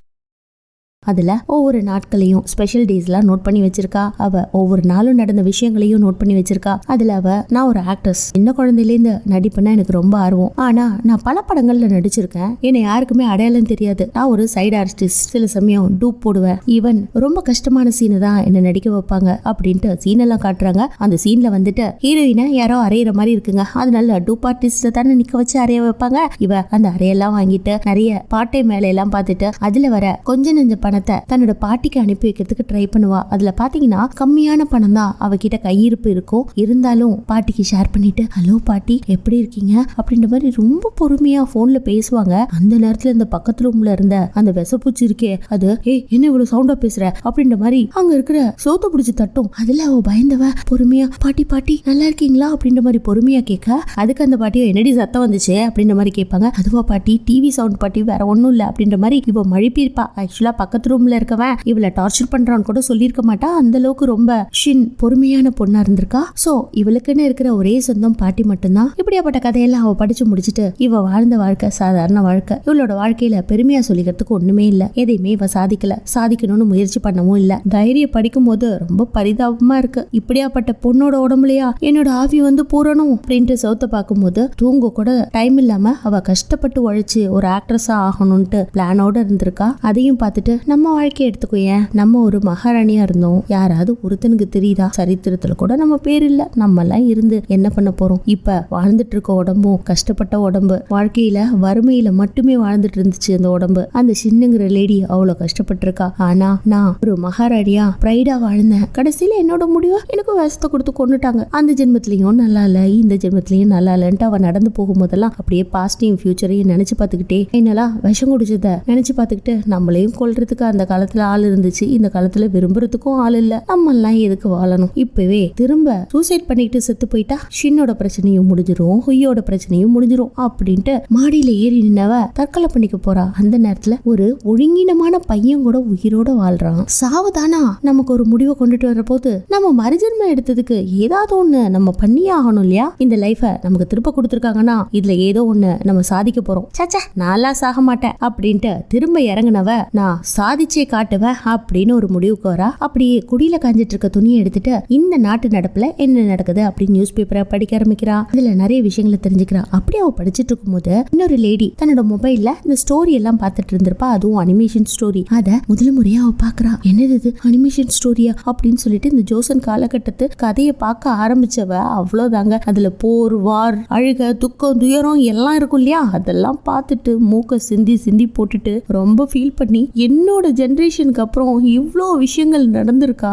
அதுல ஒவ்வொரு நாட்களையும் ஸ்பெஷல் டேஸ்லாம் நோட் பண்ணி வச்சிருக்கா. அவ ஒவ்வொரு நாளும் நடந்த விஷயங்களையும் நோட் பண்ணி வச்சிருக்கா. அதுல அவ நான் ஒரு ஆக்ட்ரஸ், சின்ன குழந்தையிலேருந்து நடிப்புனா எனக்கு ரொம்ப ஆர்வம், ஆனா நான் பல படங்கள்ல நடிச்சிருக்கேன், என்னை யாருக்குமே அடையாளம் தெரியாது, நான் ஒரு சைடு ஆர்டிஸ்ட், சில சமயம் டூப் போடுவேன், ஈவன் ரொம்ப கஷ்டமான சீனை தான் என்ன நடிக்க வைப்பாங்க அப்படின்ட்டு சீன் எல்லாம் காட்டுறாங்க. அந்த சீன்ல வந்துட்டு ஹீரோயினை யாரோ அறையிற மாதிரி இருக்குங்க, அதனால டூப் ஆர்டிஸ்ட தானே நிக்க வச்சு அறைய வைப்பாங்க. இவ அந்த அறையெல்லாம் வாங்கிட்டு நிறைய பாட்டை மேல எல்லாம் பார்த்துட்டு அதுல வர கொஞ்ச நெஞ்ச பணத்தை தன்னோட பாட்டிக்கு அனுப்பி வைக்கிறதுக்கு ட்ரை பண்ணுவா. அதுல பாத்தீங்கன்னா கம்மியான பணம் தான் அவகிட்ட கையிருப்பு இருக்கும். இருந்தாலும் பாட்டிக்கு ஷேர் பண்ணிட்டு ஹலோ பாட்டி எப்படி இருக்கீங்க அப்படின்ற மாதிரி ரொம்ப பொறுமையா போன்ல பேசுவாங்க. அந்த நேரத்துல இந்த பக்கத்து ரூம்ல இருந்த அந்த விசப்பூச்சி இருக்கே, அது என்ன இவ்வளவு சவுண்டா பேசுற அப்படின்ற மாதிரி அங்க இருக்கிற சோத்த பிடிச்சு தட்டும். அதுல அவ பயந்தவ பொறுமையா பாட்டி பாட்டி நல்லா இருக்கீங்களா அப்படின்ற மாதிரி பொறுமையா கேட்க, அதுக்கு அந்த பாட்டியோ என்னடி சத்தம் வந்துச்சு அப்படின்ற மாதிரி கேட்பாங்க. அதுவா பாட்டி டிவி சவுண்ட் பாட்டி, வேற ஒண்ணும் இல்ல அப்படின்ற மாதிரி இவ மழுப்பிருப்பா. ஆக்சுவலா பக்கத்து ரூம்ல இருக்கவன் இவளை டார்ச்சர் பண்றான்னு கூட சொல்லிருக்க மாட்டா. அந்த அளவுக்கு ரொம்ப ஷின் பொறுமையான பொண்ணா இருந்திருக்கா. சோ இவளுக்குன்னு இருக்கிற ஒரே சொந்தம் பாட்டி மட்டும்தான். இப்படியாப்பட்ட கதையெல்லாம் அவ படிச்சு முடிச்சுட்டு இவ வாழ்ந்த வாழ்க்கை சாதாரண வாழ்க்கை. இவளோட வாழ்க்கையில பெருமையா சொல்லிக்கிறதுக்கு ஒண்ணுமே இல்ல, எதையுமே இவ சாதிக்கல, சாதிக்கணும்னு முயற்சி பண்ணவும் இல்ல. தைரியம் படிக்கும் போது ரொம்ப பரிதாபமா இருக்கு. இப்படியாப்பட்ட பொண்ணோட உடம்புலயா என்னோட ஆவி வந்து பூரணும் அப்படின்ட்டு சௌத்த பார்க்கும் போது தூங்க கூட டைம் இல்லாம அவ கஷ்டப்பட்டு உழைச்சு ஒரு ஆக்ட்ரஸா ஆகணும்ட்டு பிளானோட இருந்திருக்கா. அதையும் பார்த்துட்டு நம்ம வாழ்க்கை எடுத்துக்கோ, ஏன் நம்ம ஒரு மகாராணியா இருந்தோம், யாராவது ஒருத்தனுக்கு தெரியுதா, சரித்திரத்துல கூட நம்ம பேர் இல்ல, நம்ம எல்லாம் இருந்து என்ன பண்ண போறோம். இப்ப வாழ்ந்துட்டு இருக்க உடம்பும் கஷ்டப்பட்ட உடம்பு, வாழ்க்கையில வறுமையில மட்டுமே வாழ்ந்துட்டு இருந்துச்சு அந்த உடம்பு. அந்த சின்னங்கிற லேடி அவ்வளவு கஷ்டப்பட்டு இருக்கா. ஆனா நான் ஒரு மகாராணியா பிரைடா வாழ்ந்தேன். கடைசியில என்னோட முடிவு எனக்கு விஷத்தை கொடுத்து கொண்டுட்டாங்க. அந்த ஜென்மத்திலயும் நல்லா இல்ல, இந்த ஜென்மத்திலயும் நல்லா இல்லன்ட்டு அவ நடந்து போகும்போதெல்லாம் அப்படியே பாஸ்டையும் ஃபியூச்சரையும் நினைச்சு பாத்துக்கிட்டே என்னெல்லாம் விஷம் குடிச்சத நினைச்சு பாத்துக்கிட்டு நம்மளையும் கொல்றதுக்கு அந்த காலத்துல ஆள் இருந்துச்சு, இந்த காலத்துல விரும்புறதுக்கும் ஆள் இல்ல, நம்ம எல்லாம் எதுக்கு வாழணும், இப்பவே திரும்ப சூசைட் பண்ணிட்டு செத்து போயிட்டா ஷின்னோட பிரச்சனையும் முடிஞ்சிரும், ஹுய்யோட பிரச்சனையும் முடிஞ்சிரும் அப்படின்ட்டு மாடியில ஏறி நின்னவ தற்கொலை பண்ணிக்க போறா. அந்த நேரத்துல ஒரு ஒழுங்கினமான பையன் கூட உயிரோட வாழ்றான். சாவதானா நமக்கு ஒரு முடிவை கொண்டுட்டு வர போது நம்ம மறுஜென்மம் எடுத்ததுக்கு ஏதாவது ஒண்ணு நம்ம பண்ணியே ஆகணும் இல்லையா. இந்த லைஃப நமக்கு திருப்ப கொடுத்துருக்காங்கன்னா இதுல ஏதோ ஒண்ணு நம்ம சாதிக்க போறோம். சச்சா நான்லாம் சாக மாட்டேன் அப்படின்ட்டு திரும்ப இறங்குனவ நான் சாதிச்சே காட்டுவேன் அப்படின்னு ஒரு முடிவுக்கு வரா. அப்படியே குடியில காஞ்சிட்டு இருக்க துணியை எடுத்துட்டு இந்த நாட்டு நடப்புல என்ன நடக்குது அப்படின்னு நியூஸ் பேப்பரை படிக்க ஆரம்பிக்கிறா. இதுல நிறைய விஷயங்களை தெரிஞ்சுக்கிறா. அப்படியே அவ படிச்சுட்டு இருக்கும் போது இன்னொரு லேடி தன்னோட மொபைல்ல இந்த ஸ்டோரி எல்லாம் பார்த்துட்டு இருந்திருப்பா. அதுவும் அனிமேஷன் ஸ்டோரி. அத முதல் முறையா அவ பாக்குறா. என்னது இது அனிமேஷன் ஸ்டோரியா அப்படின்னு சொல்லிட்டு இந்த ஜோசன் காலகட்டத்து கதையை பார்க்க ஆரம்பிச்சவ அவ்வளவுதாங்க. அதுல போர், வார், அழுக, துக்கம், துயரம் எல்லாம் இருக்கும் இல்லையா, அதெல்லாம் பார்த்துட்டு மூக்க சிந்தி சிந்தி போட்டுட்டு ரொம்ப ஃபீல் பண்ணி என்னோட ஜெனரேஷனுக்கு அப்புறம் இவ்ளோ விஷயங்கள் நடந்திருக்கா,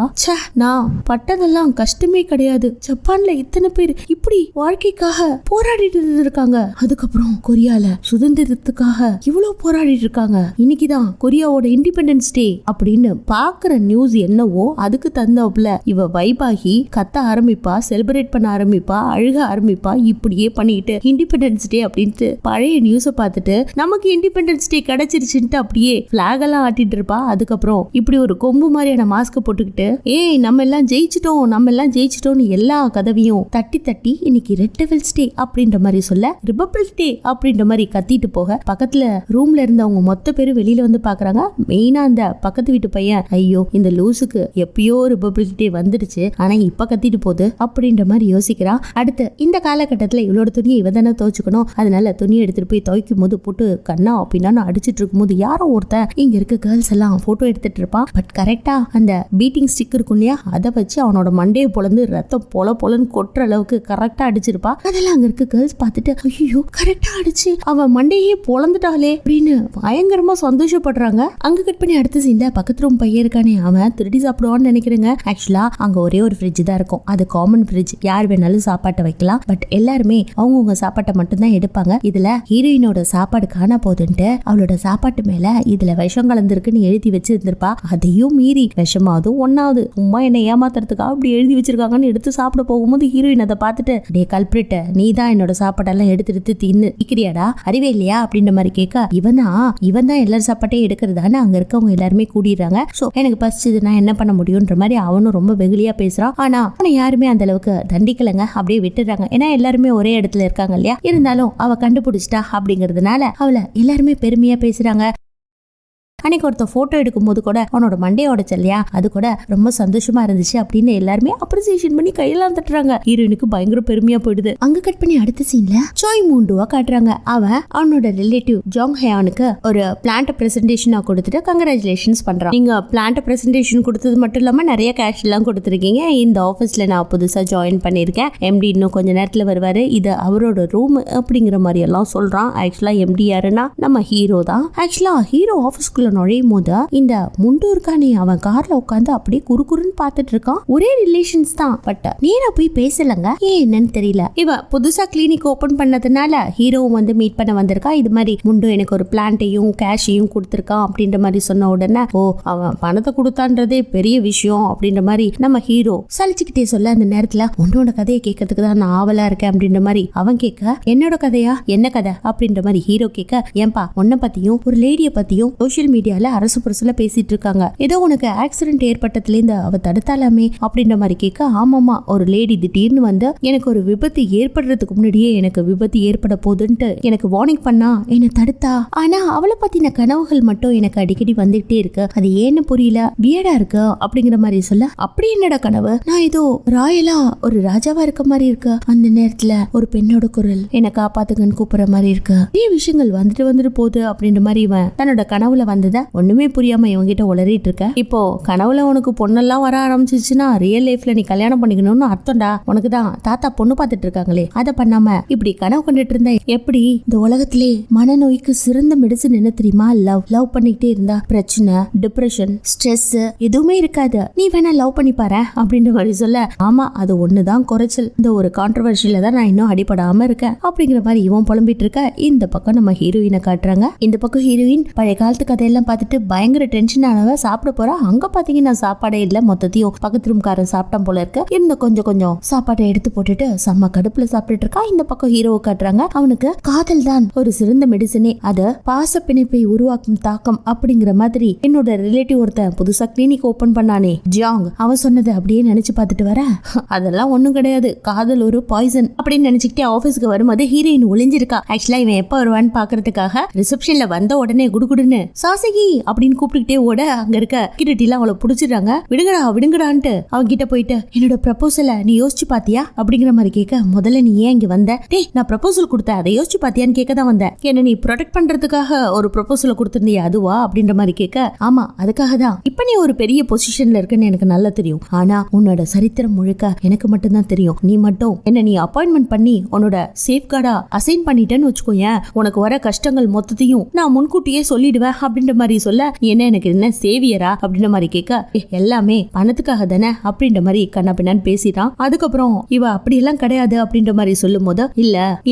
நான் பட்டதெல்லாம் கஷ்டமே கிடையாது, ஜப்பான்ல இத்தனை பேர் இப்படி வாழ்க்கைக்காக போராடிட்டு இருக்காங்க, அதுக்கப்புறம் கொரியால சுதந்திரத்துக்காக இவ்வளவு போராடிட்டு இருக்காங்க, இன்னைக்குதான் கொரியாவோட இண்டிபெண்டன்ஸ் டே அப்படின்னு பாக்குற நியூஸ் என்னவோ அதுக்கு தந்தாப்புல இவ வைபாகி கத்த ஆரம்பிப்பா, செலிப்ரேட் பண்ண ஆரம்பிப்பா, அழுக ஆரம்பிப்பா. இப்படியே பண்ணிட்டு இண்டிபெண்டன்ஸ் டே அப்படின்ட்டு பழைய நியூஸை பார்த்துட்டு நமக்கு இண்டிபெண்டன்ஸ் டே கிடைச்சிருச்சுன்ட்டு அப்படியே பிளாக் எல்லாம் ஆட்டிட்டு பண்ணிட்டு இருப்பா. அதுக்கப்புறம் இப்படி ஒரு கொம்பு மாதிரியான மாஸ்க் போட்டுக்கிட்டு ஏய் நம்ம எல்லாம் ஜெயிச்சிட்டோம்னு எல்லா கதவையும் தட்டி தட்டி இன்னைக்கு ரெட் டெவில்ஸ் டே அப்படின்ற மாதிரி சொல்ல ரிபப்ளிக் டே அப்படின்ற மாதிரி கத்திட்டு போக பக்கத்துல ரூம்ல இருந்தவங்க மொத்த பேரும் வெளியில வந்து பாக்குறாங்க. மெயினா அந்த பக்கத்து வீட்டு பையன் ஐயோ இந்த லூசுக்கு எப்பயோ ரிபப்ளிக் டே வந்துடுச்சு ஆனா இப்ப கத்திட்டு போகுது அப்படின்ற மாதிரி யோசிக்கிறான். அடுத்து இந்த காலகட்டத்துல இவளோட துணியை இவ தானே துவைச்சுக்கணும். அதனால துணியை எடுத்துட்டு போய் துவைக்கும் போது போட்டு கண்ணா அப்படின்னா அடிச்சிட்டு இருக்கும் போது யாரோ ஒருத்தன் இங்க இருக்க கேர்ள்ஸ் எல்லாம் போட்டோ எடுத்துட்டு இருப்பான். பட் கரெக்டா அந்த பீட்டிங் ஸ்டிக் இருக்கும் இல்லையா அதை வச்சு அவனோட மண்டையை பொழந்து ரத்தம் பொலன்னு கொட்டுற அளவுக்கு கரெக்டா அடிச்சிருப்பா. அதெல்லாம் அங்க இருக்க கேர்ள்ஸ் பார்த்துட்டு ஐயோ கரெக்டா அடிச்சு அவன் மண்டையே பொழந்துட்டாலே அப்படின்னு பயங்கரமா சந்தோஷப்படுறாங்க. அங்க கட் பண்ணி அடுத்த சீன்ல பக்கத்து ரூம் பையன் இருக்கானே அவன் திருடி சாப்பிடுவான்னு நினைக்கிறேங்க. ஆக்சுவலா அங்க ஒரே ஒரு ஃப்ரிட்ஜ் தான் இருக்கும். அது காமன் ஃப்ரிட்ஜ், யார் வேணாலும் சாப்பாட்டை வைக்கலாம். பட் எல்லாருமே அவங்கவுங்க சாப்பாட்டை மட்டும் தான் எடுப்பாங்க. இதுல ஹீரோயினோட சாப்பாடு காணா போகுதுன்ட்டு அவளோட சாப்பாட்டு மேல இதுல விஷம் கலந்துருக்குன்னு எழுதி வச்சிருந்திருப்பா. அதையும் மீறி விஷமாவது ஒன்னாவது சும்மா என்ன ஏமாத்துறதுக்காக அப்படி எழுதி வச்சிருக்காங்கன்னு எடுத்து சாப்பிட போகும்போது ஹீரோயின் அதை பார்த்துட்டு டே கல்பிரிட்ட நீ தான் என்னோட சாப்பாடெல்லாம் எடுத்து தின்னு இருக்கிறியாடா அறிவே இல்லையா அப்படின்ற மாதிரி கேட்க இவன் தான் எல்லாரும் சாப்பாட்டையும் எடுக்கிறதான்னு அங்க இருக்கவங்க எல்லாருமே கூடிடுறாங்க. சோ எனக்கு பசிச்சது நான் என்ன பண்ண முடியும்ன்ற மாதிரி அவனும் ரொம்ப வெகுளியா பேசுறான். ஆனா யாருமே அந்த அளவுக்கு தண்டிக்கலங்க, அப்படியே விட்டுறாங்க. ஏன்னா எல்லாருமே ஒரே இடத்துல இருக்காங்க இல்லையா. இருந்தாலும் அவ கண்டுபிடிச்சிட்டா அப்படிங்கறதுனால அவளை எல்லாருமே பெருமையா பேசுறாங்க. அன்னைக்கு ஒருத்த போட்டோ எடுக்கும் போது கூட அவனோட மண்டையோட இல்லையா அது கூட ரொம்ப சந்தோஷமா இருந்துச்சு அப்படின்னு எல்லாருமே அப்ரிசியேஷன் பண்ணி கையெல்லாம் தட்டுறாங்க. ஹீரோயினுக்கு பயங்கர பெருமையா போயிடுது. அங்க கட் பண்ணி அடுத்த சீன்ல சாய் மூண்டுவா காட்டுறாங்க. அவனோட ரிலேட்டிவ் ஜாங் ஹயானுக்கு ஒரு பிளான்ட் பிரசன்டேஷனா கொடுத்துட்டு கங்க்ராச்சுலேஷன்ஸ் பண்றான். நீங்க பிளான்ட் பிரசன்டேஷன் கொடுத்தது மட்டும் இல்லாம நிறைய கேஷ் எல்லாம் கொடுத்துருக்கீங்க. இந்த ஆபீஸ்ல நான் புதுசா ஜாயின் பண்ணிருக்கேன். எம்டி இன்னும் கொஞ்ச நேரத்துல வருவாரு. இது அவரோட ரூம் அப்படிங்கிற மாதிரி எல்லாம் சொல்றான். ஆக்சுவலா எம்டி யாருன்னா நம்ம ஹீரோ தான். ஆக்சுவலா ஹீரோ ஆபீஸ்க்குள்ள நுழையும் போது இந்த முண்டூர்கானே அவன் கார்ல உட்காந்து அப்படியே குறுகுறுன்னு பாத்துட்டு இருக்கான். ஒரே ரிலேஷன்ஸ் தான், பட் நேரா போய் பேசலங்க. ஏன் என்னன்னு தெரியல. இவ புதுசா கிளினிக் ஓபன் பண்ணதுனால ஹீரோவும் வந்து மீட் பண்ண வந்திருக்கா. இது மாதிரி முண்டு எனக்கு ஒரு பிளான்ட்டையும் கேஷையும் கொடுத்துருக்கான் அப்படின்ற மாதிரி சொன்ன உடனே ஓ அவன் பணத்தை கொடுத்தான்றதே பெரிய விஷயம் அப்படின்ற மாதிரி நம்ம ஹீரோ சலிச்சுக்கிட்டே சொல்ல அந்த நேரத்துல உன்னோட கதையை கேட்கறதுக்கு தான் நான் ஆவலா இருக்கேன் அப்படின்ற மாதிரி அவன் கேட்க என்னோட கதையா என்ன கதை அப்படின்ற மாதிரி ஹீரோ கேட்க ஏன்பா உன்னை பத்தியும் ஒரு லேடிய பத்தியும் சோசியல் மீடியால அரசு புரசுல பேசிட்டு இருக்காங்க. ஏதோ உனக்கு ஆக்சிடென்ட் ஏற்பட்டதுல இருந்து அவ தடுத்தாலாமே அப்படின்ற மாதிரி கேட்க ஆமாமா ஒரு லேடி திடீர்னு வந்து எனக்கு ஒரு விபத்து ஏற்படுறதுக்கு முன்னாடியே எனக்கு விபத்து ஏற்பட போகுதுன்ட்டு எனக்கு வார்னிங் பண்ணா என்ன தடுத்தா. ஆனா அவளை பத்தின கனவுகள் மட்டும் எனக்கு அடிக்கடி வந்துகிட்டே இருக்கு. அது ஏன்னு புரியல, வியடா இருக்கு அப்படிங்கிற மாதிரி சொல்ல அப்படி என்னடா கனவு, நான் ஏதோ ராயலா ஒரு ராஜாவா இருக்க மாதிரி இருக்கு. அந்த நேரத்துல ஒரு பெண்ணோட குரல் என்ன காப்பாத்துங்கன்னு கூப்பிடுற மாதிரி இருக்கு. நிறைய விஷயங்கள் வந்துட்டு போகுது அப்படின்ற மாதிரி இவன் தன்னோட கனவுல வந்தத ஒண்ணுமே புரியாம இவங்கிட்ட உளறிட்டு இருக்க. இப்போ கனவுல உனக்கு பொண்ணெல்லாம் வர ஆரம்பிச்சிச்சுன்னா ரியல் லைஃப்ல நீ கல்யாணம் பண்ணிக்கணும்னு அர்த்தம்டா. உனக்கு தான் தாத்தா பொண்ணு பார்த்துட்டு இருக்காங்களே, அதை பண்ணாம இப்படி கனவு கண்டுட்டு இருந்தா எப்படி? இந்த உலகத்திலே மனநோய்க்கு சிறந்த மெடிசன் என்ன தெரியுமா? லவ் பண்ணிக்கிட்டே இருந்தா பிரச்சனை, டிப்ரெஷன், ஸ்ட்ரெஸ் எதுவுமே இருக்காது. நீ வேணா லவ் பண்ணி பாரு அப்படின்ற மாதிரி சொல்ல ஆமா அது ஒண்ணுதான் குறைச்சல். இந்த ஒரு கான்ட்ரவர்ஷியில தான் நான் இன்னும் அடிபடாம இருக்கேன் அப்படிங்கிற மாதிரி இவன் புலம்பிட்டு இருக்க. இந்த பக்கம் நம்ம ஹீரோயினை காட்டுறாங்க. இந்த பக்கம் ஹீரோயின் பழைய காலத்து கதையெல்லாம் பார்த்துட்டு பயங்கர டென்ஷன் ஆனவ சாப்பிட போறா. அங்க பாத்தீங்கன்னா சாப்பாடே இல்ல, மொத்தத்தையும் பக்கத்து ரூம்காரன் சாப்பிட்டான் போல இருக்கு. இருந்த கொஞ்சம் சாப்பாட்டை எடுத்து போட்டுட்டு செம்ம கடுப்புல சாப்பிட்டுட்டு இருக்கா. இந்த பக்கம் ஹீரோவை காட்டுறாங்க. அவனுக்கு காதல் தான் ஒரு சிறந்த மெடிசனே, அது பாச பிணைப்பை உருவாக்கும் தாக்கம் அப்படிங்கிற மாதிரி என்னோட ரிலேட்டிவ் ஒருத்தன் புதுசா கிளினிக் ஓபன் பண்ணானே ஜாங், அவன் சொன்னதை அப்படியே நினைச்சு பார்த்துட்டு வர அதெல்லாம் ஒண்ணும் கிடையாது, காதல் ஒரு பாய்சன் அப்படின்னு நினைச்சுக்கிட்டே ஆபீஸ்க்கு வரும்போது ஹீரோயின் ஒளிஞ்சிருக்கா. ஆக்சுவலா இவன் எப்ப வருவான்னு பாக்குறதுக்காக ரிசப்ஷன்ல வந்த உடனே குடுகுடுன்னு சாசகி அப்படின்னு கூப்பிட்டுக்கிட்டே ஓட அங்க இருக்க கிட்டட்டிலாம் அவளை புடிச்சிடுறாங்க. விடுங்கடான்ட்டு அவங்க கிட்ட போயிட்டு என்னோட ப்ரப்போசலை நீ யோசிச்சு பாத்தியா அப்படிங்கிற மாதிரி கேட்க முதல்ல நீ ஏன் இங்க வந்த? டேய் நான் ப்ரப்போசல் கொடுத்தேன் அதை யோசிச்சு பாத்தியான்னு கேட்க தான் வந்தேன். என்ன நீ ப்ரொடெக்ட் பண்றதுக்காக ஒரு ப்ரப்போசலை கொடுத்திருந்தியா அதுவா அப்படின்ற மாதிரி கேட்க ஆமா அதுக்காக தான். இப்ப நீ ஒரு பெரிய பொசிஷன்ல இருக்குன்னு எனக்கு நல்லா தெரியும். ஆனா உன்னோட சரித்திரம் முழுக்க எனக்கு மட்டும் தான் தெரியும். நீ மட்டும் என்ன நீ அப்பாயின்மெண்ட் பண்ணி உன்னோட சேஃப் கார்டா அசைன் பண்ணிட்டேன்னு வச்சுக்கோயேன், உனக்கு வர கஷ்டங்கள் மொத்தத்தையும் நான் முன்கூட்டியே சொல்லிடுவேன் அப்படின்ற மாதிரி சொல்ல என்ன எனக்கு என்ன சேவியரா அப்படின்ற மாதிரி கேட்க எல்லாமே பணத்துக்காக தானே அப்படின்ற மாதிரி கண்ணா பின்னான்னு பேசிட்டான். அதுக்கப்புறம் இவ அப்படியெல்லாம் கிடையாது அப்படின்ற மாதிரி சொல்லும் போது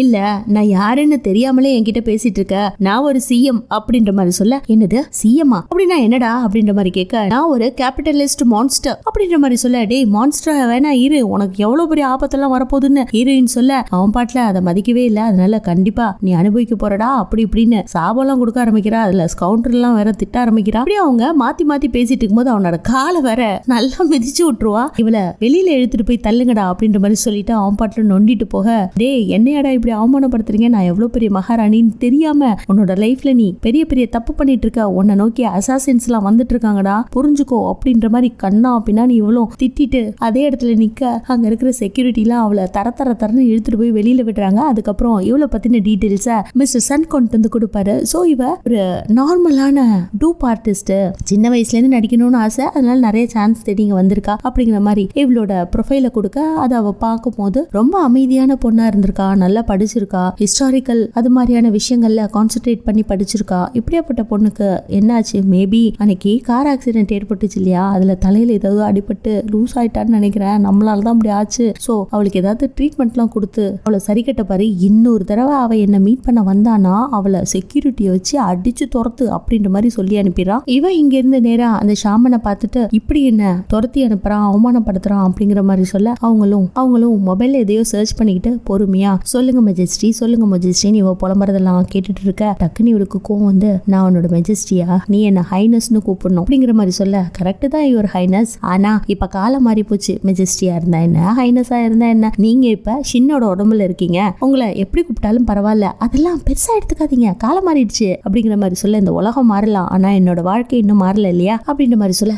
இல்ல நான் யாருன்னு தெரியாமலே என்கிட்ட பேசிட்டு இருக்க, நான் ஒரு சிஎம் அப்படின்ற மாதிரி சொல்ல என்னது சிஎம்மா அப்படின்னா என்னடா அப்படின்ற மாதிரி கேட்க நான் ஒரு கேபிட்டலிஸ்ட் மான்ஸ்டர் அப்படின்ற மாதிரி சொல்ல டேய் மான்ஸ்டர் வேணா இரு, உனக்கு எவ்வளவு பெரிய ஆபத்தெல்லாம் வரப்போகுதுன்னு ஹீரோயின் சொல்ல அவன் பாட்டுல அதை மதிக்கவே இல்லை. அதனால கண்டிப்பா நீ அனுபவிக்க போறடா அப்படி இப்படின்னு சாபம்லாம் கொடுக்க ஆரம்பிக்கிறா. அதுல ஸ்கவுண்டர் எல்லாம் வேற திட்ட ஆரம்பிக்கிறா. அப்படியே அவங்க மாத்தி மாத்தி பேசிட்டு இருக்கும்போது அவனோட காலை வேற நல்லா மிதிச்சு விட்டுருவா. இவளை வெளியில எடுத்துட்டு போய் தள்ளுங்கடா அப்படின்ற மாதிரி சொல்லிட்டு அவன் பாட்டுல நொண்டிட்டு போக, டே என்னையாடா இப்படி அவமானப்படுத்துறீங்க, நான் எவ்வளவு பெரிய மகாராணின்னு தெரியாம உன்னோட லைஃப்ல நீ பெரிய பெரிய தப்பு பண்ணிட்டு இருக்க, உன்னை நோக்கி அசாசின்ஸ் எல்லாம் வந்துட்டு இருக்காங்கடா புரிஞ்சுக்கோ அப்படின்ற மாதிரி கண்ணா பின்னாடி இவ்வளோ திட்டிட்டு அதே இடத்துல நிக்க அங்க இருக்கிற செக்யூரிட்டி எல்லாம் அவளை தரன்னு இழுத்துட்டு போய் வெளியில விடுறாங்க. அதுக்கப்புறம் இவளை பத்தின டீடைல்ஸ மிஸ்டர் சன் கொண்டு வந்து கொடுப்பாரு. சோ இவ ஒரு நார்மலான டூப் ஆர்டிஸ்ட், சின்ன வயசுல இருந்து நடிக்கணும்னு ஆசை, அதனால நிறைய சான்ஸ் தேடி இங்க வந்திருக்கா அப்படிங்கிற மாதிரி இவளோட ப்ரொஃபைல கொடுக்க அதை அவ பார்க்கும் போது ரொம்ப அமைதியான பொண்ணா இருந்திருக்கா, நல்லா படிச்சிருக்கா, ஹிஸ்டாரிக்கல் அது மாதிரியான விஷயங்கள்ல கான்சென்ட்ரேட் பண்ணி படிச்சிருக்கா. இப்படியாப்பட்ட பொண்ணுக்கு என்னாச்சு, மேபி அன்னைக்கு கார் ஆக்சிடென்ட் ஏற்பட்டுச்சு இல்லையா, அதுல தலையில ஏதாவது அடிபட்டு லூஸ் ஆயிட்டான்னு நினைக்கிறேன், நம்மளால தான் அப்படி ஆச்சு. சோ அவளுக்கு ஏதாவது ட்ரீட்மெண்ட்லாம் கொடுத்து அவளை சரி கட்ட பாரு, இன்னொரு தடவை அவ என்ன மீட் பண்ண வந்தானா அவளை செக்யூரிட்டியை வச்சு அடிச்சு துரத்து அப்படின்ற மாதிரி சொல்லி அனுப்பிடுறான். இவன் இங்க இருந்து நேரா அந்த ஷாமனை பார்த்துட்டு இப்படி என்ன துரத்தி அனுப்புறான், அவமானப்படுத்துறான் அப்படிங்கிற மாதிரி சொல்ல அவங்களும் மொபைல்ல எதையோ சர்ச் பண்ணிக்கிட்டு பொறுமையா சொல்லுங்க மெஜஸ்டி இவ புலம்புறதெல்லாம் கேட்டுட்டு இருக்க. டக்குன்னு இவருக்கு கோவம் வந்து, நான் உன்னோட மெஜஸ்டியா, நீ என்ன ஹைனஸ்னு கூப்பிடணும் அப்படிங்கிற மாதிரி சொல்ல, கரெக்ட் தான் யுவர் ஹைனஸ், ஆனா இப்ப காலம் மாறி போச்சு, மெஜஸ்டியா இருந்தா என்ன ஹைனஸா இருந்தா என்ன, நீங்க இப்ப ஷின்னோட உடம்புல இருக்கீங்க, உங்களை எப்படி கூப்பிட்டாலும் பரவாயில்ல, அதெல்லாம் பெருசா எடுத்துக்காதீங்க, காலம் மாறிடுச்சு அப்படிங்கிற மாதிரி சொல்ல, இந்த உலகம் மாறலாம் ஆனா என்னோட வாழ்க்கை இன்னும் மாறல இல்லையா அப்படின்ற மாதிரி சொல்ல,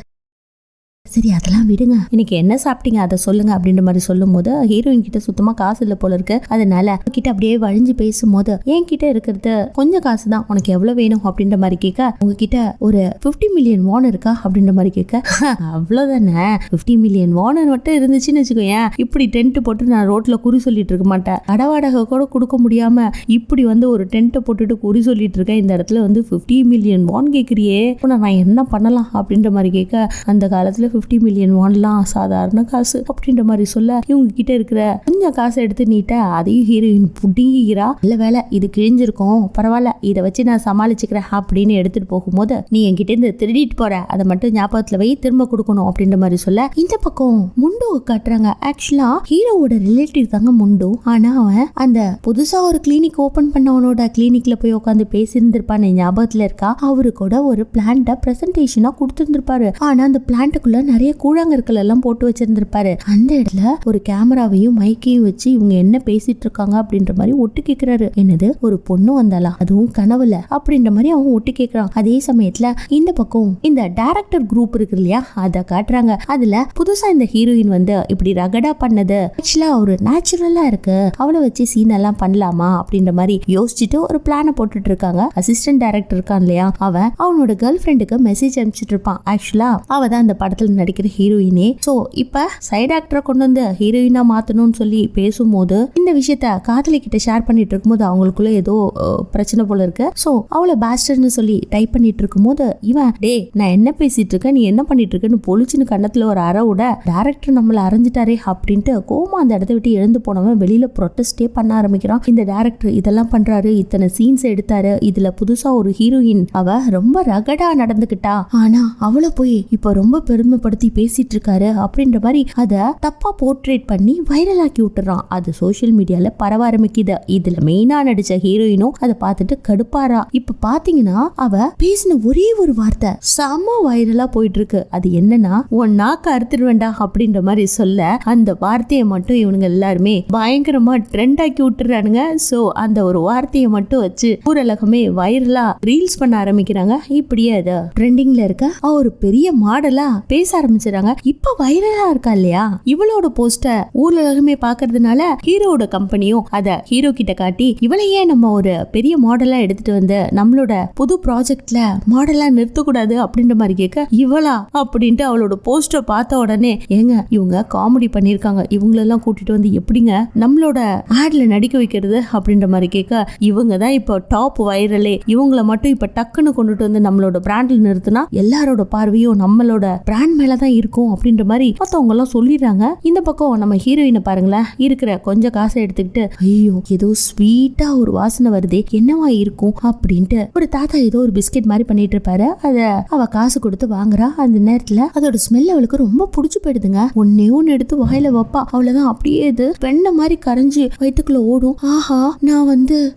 சரி அதெல்லாம் விடுங்க, இன்னைக்கு என்ன சாப்பிட்டீங்க அதை சொல்லுங்க அப்படின்ற மாதிரி சொல்லும் போது ஹீரோயின் கிட்ட சுத்தமா காசு இல்லை போல இருக்கு. அதனால கிட்ட அப்படியே வழிஞ்சு பேசும்போது, என் கிட்ட இருக்கிறது கொஞ்சம் காசு தான், உனக்கு எவ்வளவு வேணும் அப்படின்ற மாதிரி கேட்க, உங்ககிட்ட ஒரு 50 மில்லியன் வான் இருக்கா அப்படின்ற மாதிரி கேட்க, அவ்வளவுதானே 50 மில்லியன் வான் மட்டும் இருந்துச்சுன்னு வச்சுக்கோயேன், இப்படி டென்ட் போட்டு நான் ரோட்ல குறி சொல்லிட்டு இருக்க மாட்டேன், கடவாடகை கூட கொடுக்க முடியாம இப்படி வந்து ஒரு டென்ட்டை போட்டுட்டு குறி சொல்லிட்டு இருக்கேன், இந்த இடத்துல வந்து 50 மில்லியன் வான் கேட்குறியே, நான் என்ன பண்ணலாம் அப்படின்ற மாதிரி கேட்க, அந்த காலத்துல 50 மில்லியன் வான்லாம் சாதாரண காசு அப்படின்ற மாதிரி சொல்ல, இவங்க கிட்ட இருக்கிற கொஞ்சம் காசை எடுத்து நீட்ட அதையும் ஹீரோயின் புடிங்கிறா. இல்ல வேலை இது கிழிஞ்சிருக்கும், பரவாயில்ல இதை வச்சு நான் சமாளிச்சுக்கிறேன் அப்படின்னு எடுத்துட்டு போகும்போது, நீ என்கிட்ட இருந்து திருடிட்டு போற, அதை மட்டும் ஞாபகத்துல வை, திரும்ப கொடுக்கணும் அப்படின்ற மாதிரி சொல்ல, இந்த பக்கம் முண்டு காட்டுறாங்க. ஆக்சுவலா ஹீரோவோட ரிலேட்டிவ் தாங்க முண்டு. ஆனா அவன் அந்த புதுசா ஒரு கிளினிக் ஓபன் பண்ணவனோட கிளினிக்ல போய் உட்காந்து பேசியிருந்திருப்பான், ஞாபகத்துல இருக்கா, அவரு கூட ஒரு பிளான்ட பிரசன்டேஷனா கொடுத்திருந்திருப்பாரு. ஆனா அந்த பிளான்ட்டுக்குள்ள நிறைய கூழாங்கற்கள் எல்லாம் போட்டு வச்சிருந்திருப்பாரு. அந்த இடத்துல ஒரு கேமராவையும் மைக்கையும் வச்சு இவங்க என்ன பேசிட்டு இருக்காங்க அப்படின்ற மாதிரி ஒட்டு கேட்கிறாரு. என்னது ஒரு பொண்ணு வந்தாளா, அதுவும் கனவுல அப்படின்ற மாதிரி அவன் ஒட்டு கேட்கிறான். அதே சமயத்துல இந்த பக்கம் இந்த டைரக்டர் குரூப் இருக்கு இல்லையா, அதை காட்டுறாங்க. அதுல புதுசா இந்த ஹீரோயின் வந்து இப்படி ரகடா பண்ணது ஆக்சுவலா ஒரு நேச்சுரலா இருக்கு, அவளை வச்சு சீன் எல்லாம் பண்ணலாமா அப்படின்ற மாதிரி யோசிச்சுட்டு ஒரு பிளான போட்டுட்டு இருக்காங்க. அசிஸ்டன்ட் டைரக்டர் இருக்கான் இல்லையா, அவன் அவனோட கேர்ள் ஃப்ரெண்டுக்கு மெசேஜ் அனுப்பிச்சிட்டு இருப்பான். ஆக்சுவலா அவ தான் அந்த படத்துல நடிக்கிற ஹீரோயினே. சோ இப்ப சைடு ஆக்டரை கொண்டு வந்து ஹீரோயினா மாத்தணும்னு சொல்லி பேசும்போது இந்த விஷயத்த காதலி கிட்ட ஷேர் பண்ணிட்டு இருக்கும்போது அவங்களுக்குள்ள ஏதோ பிரச்சனை போல இருக்கு. சோ அவளை பாஸ்டர்னு சொல்லி டைப் பண்ணிட்டு இருக்கும்போது இவன், டே நான் என்ன பேசிட்டு இருக்கேன், நீ என்ன பண்ணிட்டு இருக்கன்னு பொலிச்சுன்னு கண்ணத்துல ஒரு அற விட, டைரக்டர் நம்மள அரைஞ்சிட்டாரே அப்படின்ட்டு கோமா அந்த இடத்த விட்டு எழுந்து போனவன் வெளியில ப்ரொட்டஸ்டே பண்ண ஆரம்பிக்கிறான். இந்த டைரக்டர் இதெல்லாம் பண்றாரு, இத்தனை சீன்ஸ் எடுத்தாரு, இதுல புதுசா ஒரு ஹீரோயின் அவ ரொம்ப ரகடா நடந்துகிட்டா, ஆனா அவளை போய் இப்ப ரொம்ப பெருமைப்படுத்தி பேசிட்டு இருக்காரு அப்படின்ற மாதிரி அதை தப்பா போர்ட்ரேட் பண்ணி வைரல் ஆக்கி விட்டுறான். அது சோசியல் மீடியால பரவ ஆரம்பிக்குது. இதுல மெயினா நடிச்ச ஹீரோயினும் அதை பார்த்துட்டு கடுப்பாரா. இப்ப பாத்தீங்கன்னா அவ பேசின ஒரே ஒரு வார்த்தை செம வைரலா போயிட்டு இருக்கு. அது என்னன்னா, உன் நாக்கு அறுத்துடுவேண்டா அப்படின்ற மாதிரி சொல்ல, அந்த வார்த்தையை மட்டும் இவனுங்க எல்லாருமே பயங்கரமா ட்ரெண்ட் ஆக்கி விட்டுறானுங்க. சோ அந்த ஒரு வார்த்தையை மட்டும் வச்சு ஊரலகமே வைரலா ரீல்ஸ் பண்ண ஆரம்பிக்கிறாங்க. இப்படியே அது ட்ரெண்டிங்ல இருக்க ஒரு பெரிய மாடலா பேச ஆரம்பிச்சிடறாங்க. இப்ப வைரலா இருக்கா இல்லையா, இவளோட போஸ்டர் ஊர்லகமே பாக்குறதுனால ஹீரோட கம்பெனியும் அத ஹீரோ கிட்ட காட்டி, இவளையே நம்ம ஒரு பெரிய மாடலா எடுத்துட்டு வந்து நம்மளோட புது ப்ராஜெக்ட்ல மாடலா நிறுத்தக்கூடாது அப்படின்ற மாதிரி கேட்க, இவளா அப்படின்ட்டு அவளோட போஸ்டர் பார்த்த உடனே, ஏங்க இவங்க காமெடி பண்ணிருக்காங்க, இவங்களெல்லாம் கூட்டிட்டு வந்து எப்படிங்க நம்மளோட ஆட்ல நடிக்க வைக்கிறது அப்படின்ற மாதிரி கேட்க, இவங்க தான் இப்போ டாப் வைரலே, இவங்களை மட்டும் இப்ப டக்குன்னு கொண்டுட்டு வந்து நம்மளோட பிராண்ட்ல நிறுத்தினா எல்லாரோட பார்வையும் நம்மளோட பிராண்ட் மேலதான் இருக்கும் அப்படின்ற மாதிரி மத்தவங்க எல்லாம் சொல்லிடுறாங்க. இந்த பக்கம் நம்ம ஹீரோயினை பாருங்களேன், இருக்கிற கொஞ்சம் காசை எடுத்துக்கிட்டு ஐயோ ஏதோ ஸ்வீட்டா ஒரு வாசனை வருதே, என்னவா இருக்கும் அப்படின்ட்டு ஒரு தாத்தா ஏதோ ஒரு பிஸ்கெட் மாதிரி பண்ணிட்டு இருப்பாரு. அத அவ காசு கொடுத்து வாங்குறா. அந்த நேரத்துல அதோட ஸ்மெல் அவளுக்கு ரொம்ப பிடிச்சு போயிடுதுங்க. ஒன்னே ஒன்னு எடுத்து வாயில வைப்பா, அவ்வளவுதான் அப்படியே இது வெண்ண மாதிரி கரைஞ்சு வயிற்றுக்குள்ள ஓடும். ஆஹா, நான்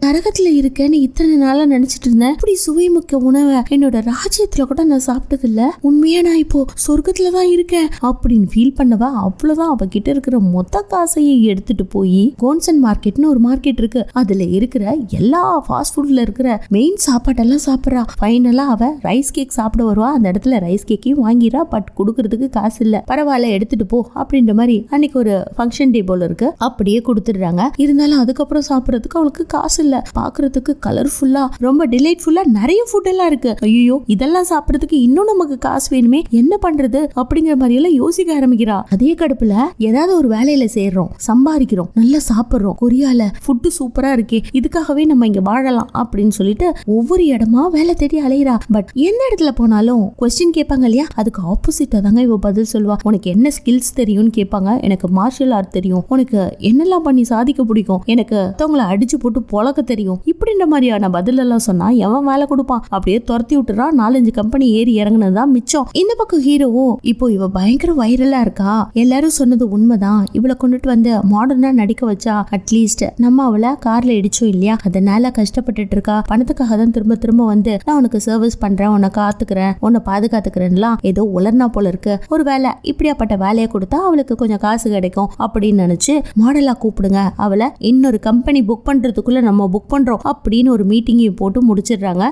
நரகத்துல இருக்கேன்னு இத்தனை நாளா நினைச்சிட்டு இருந்தேன். இப்படி சுவைமிக்க உணவை என்னோட ராஜ்யத்துல கூட நான் சாப்பிட்டது இல்ல. உண்மையா நான் இப்போ சொர்க்கத்துலதான் இருக்கேன் அப்படின்னு ஃபீல் பண்ணவா அவ்வளவுதான் அவ கிட்ட இருக்கிற மொத்த காசையை எடுத்துட்டு போய் கோன்சன் மார்க்கெட்னு ஒரு மார்க்கெட் இருக்கு, அதுல இருக்கிற எல்லா ஃபாஸ்ட் ஃபுட்ல இருக்கிற மெயின் சாப்பாட்டெல்லாம் சாப்பிட்றா. ஃபைனலா அவ ரைஸ் கேக் சாப்பிட வருவா. அந்த இடத்துல ரைஸ் கேக்கையும் வாங்கிரா. பட் கொடுக்கறதுக்கு காசு இல்ல. பரவாயில்ல எடுத்துட்டு போ அப்படின்ற மாதிரி அன்னைக்கு ஒரு ஃபங்க்ஷன் டே போல இருக்கு, அப்படியே கொடுத்துடுறாங்க. இருந்தாலும் அதுக்கப்புறம் சாப்பிடறதுக்கு அவளுக்கு காசு இல்ல. பாக்குறதுக்கு கலர்ஃபுல்லா ரொம்ப டிலைட்ஃபுல்லா நிறைய ஃபுட் எல்லாம் இருக்கு. ஐயோ இதெல்லாம் சாப்பிடறதுக்கு இன்னும் நமக்கு காசு வேணுமே, என்ன பண்றது அப்படிங்கிற மாதிரி எல்லாம் யோசிக்க ஆரம்பிக்கிறா. அதே கடுப்புல ஏதாவது ஒரு வேலையில சேர்றோம், சம்பாதிக்கிறோம், நல்லா சாப்பிடுறோம், கொரியால ஃபுட்டு சூப்பரா இருக்கே, இதுக்காகவே நம்ம இங்க வாழலாம் அப்படின்னு சொல்லிட்டு ஒவ்வொரு இடமா வேலை தேடி அலையிறா. பட் எந்த இடத்துல போனாலும் கொஸ்டின் கேட்பாங்க இல்லையா, அதுக்கு ஆப்போசிட்டா தாங்க இவ பதில் சொல்வா. உனக்கு என்ன ஸ்கில்ஸ் தெரியும்னு கேட்பாங்க. எனக்கு மார்ஷியல் ஆர்ட் தெரியும், உனக்கு என்னெல்லாம் பண்ணி சாதிக்க பிடிக்கும், எனக்கு தவங்களை அடிச்சு போட்டு பொழக்க தெரியும், இப்படின்ற மாதிரியான பதில் எல்லாம் சொன்னா எவன் வேலை கொடுப்பான். அப்படியே துரத்தி விட்டுறா. 4-5 கம்பெனி ஏறி இறங்குனதுதான் மிச்சம். இந்த பக்கம் ஹீரோவும் இப்போ இவ பயங்கர வைரலா இருக்கா, எல்லாரும் சொன்னது உண்மைதான், இவளை கொண்டுட்டு வந்து மாடர்னா நடிக்க வச்சா அட்லீஸ்ட் நம்ம அவளை கார்ல இடிச்சோம் இல்லையா, அதனால கஷ்டப்பட்டுட்டு இருக்கா. பணத்துக்காக தான் திரும்ப திரும்ப வந்து நான் உனக்கு சர்வீஸ் பண்றேன், உன்னை காத்துக்கிறேன், உன்னை பாதுகாத்துக்கிறேன்லாம் ஏதோ உலர்னா போல இருக்கு. ஒரு வேலை இப்படியாப்பட்ட வேலையை கொடுத்தா அவளுக்கு கொஞ்சம் காசு கிடைக்கும் அப்படின்னு நினைச்சு மாடலா கூப்பிடுங்க, அவளை இன்னொரு கம்பெனி புக் பண்றதுக்குள்ள நம்ம புக் பண்றோம் அப்படின்னு ஒரு மீட்டிங்கையும் போட்டு முடிச்சிடுறாங்க.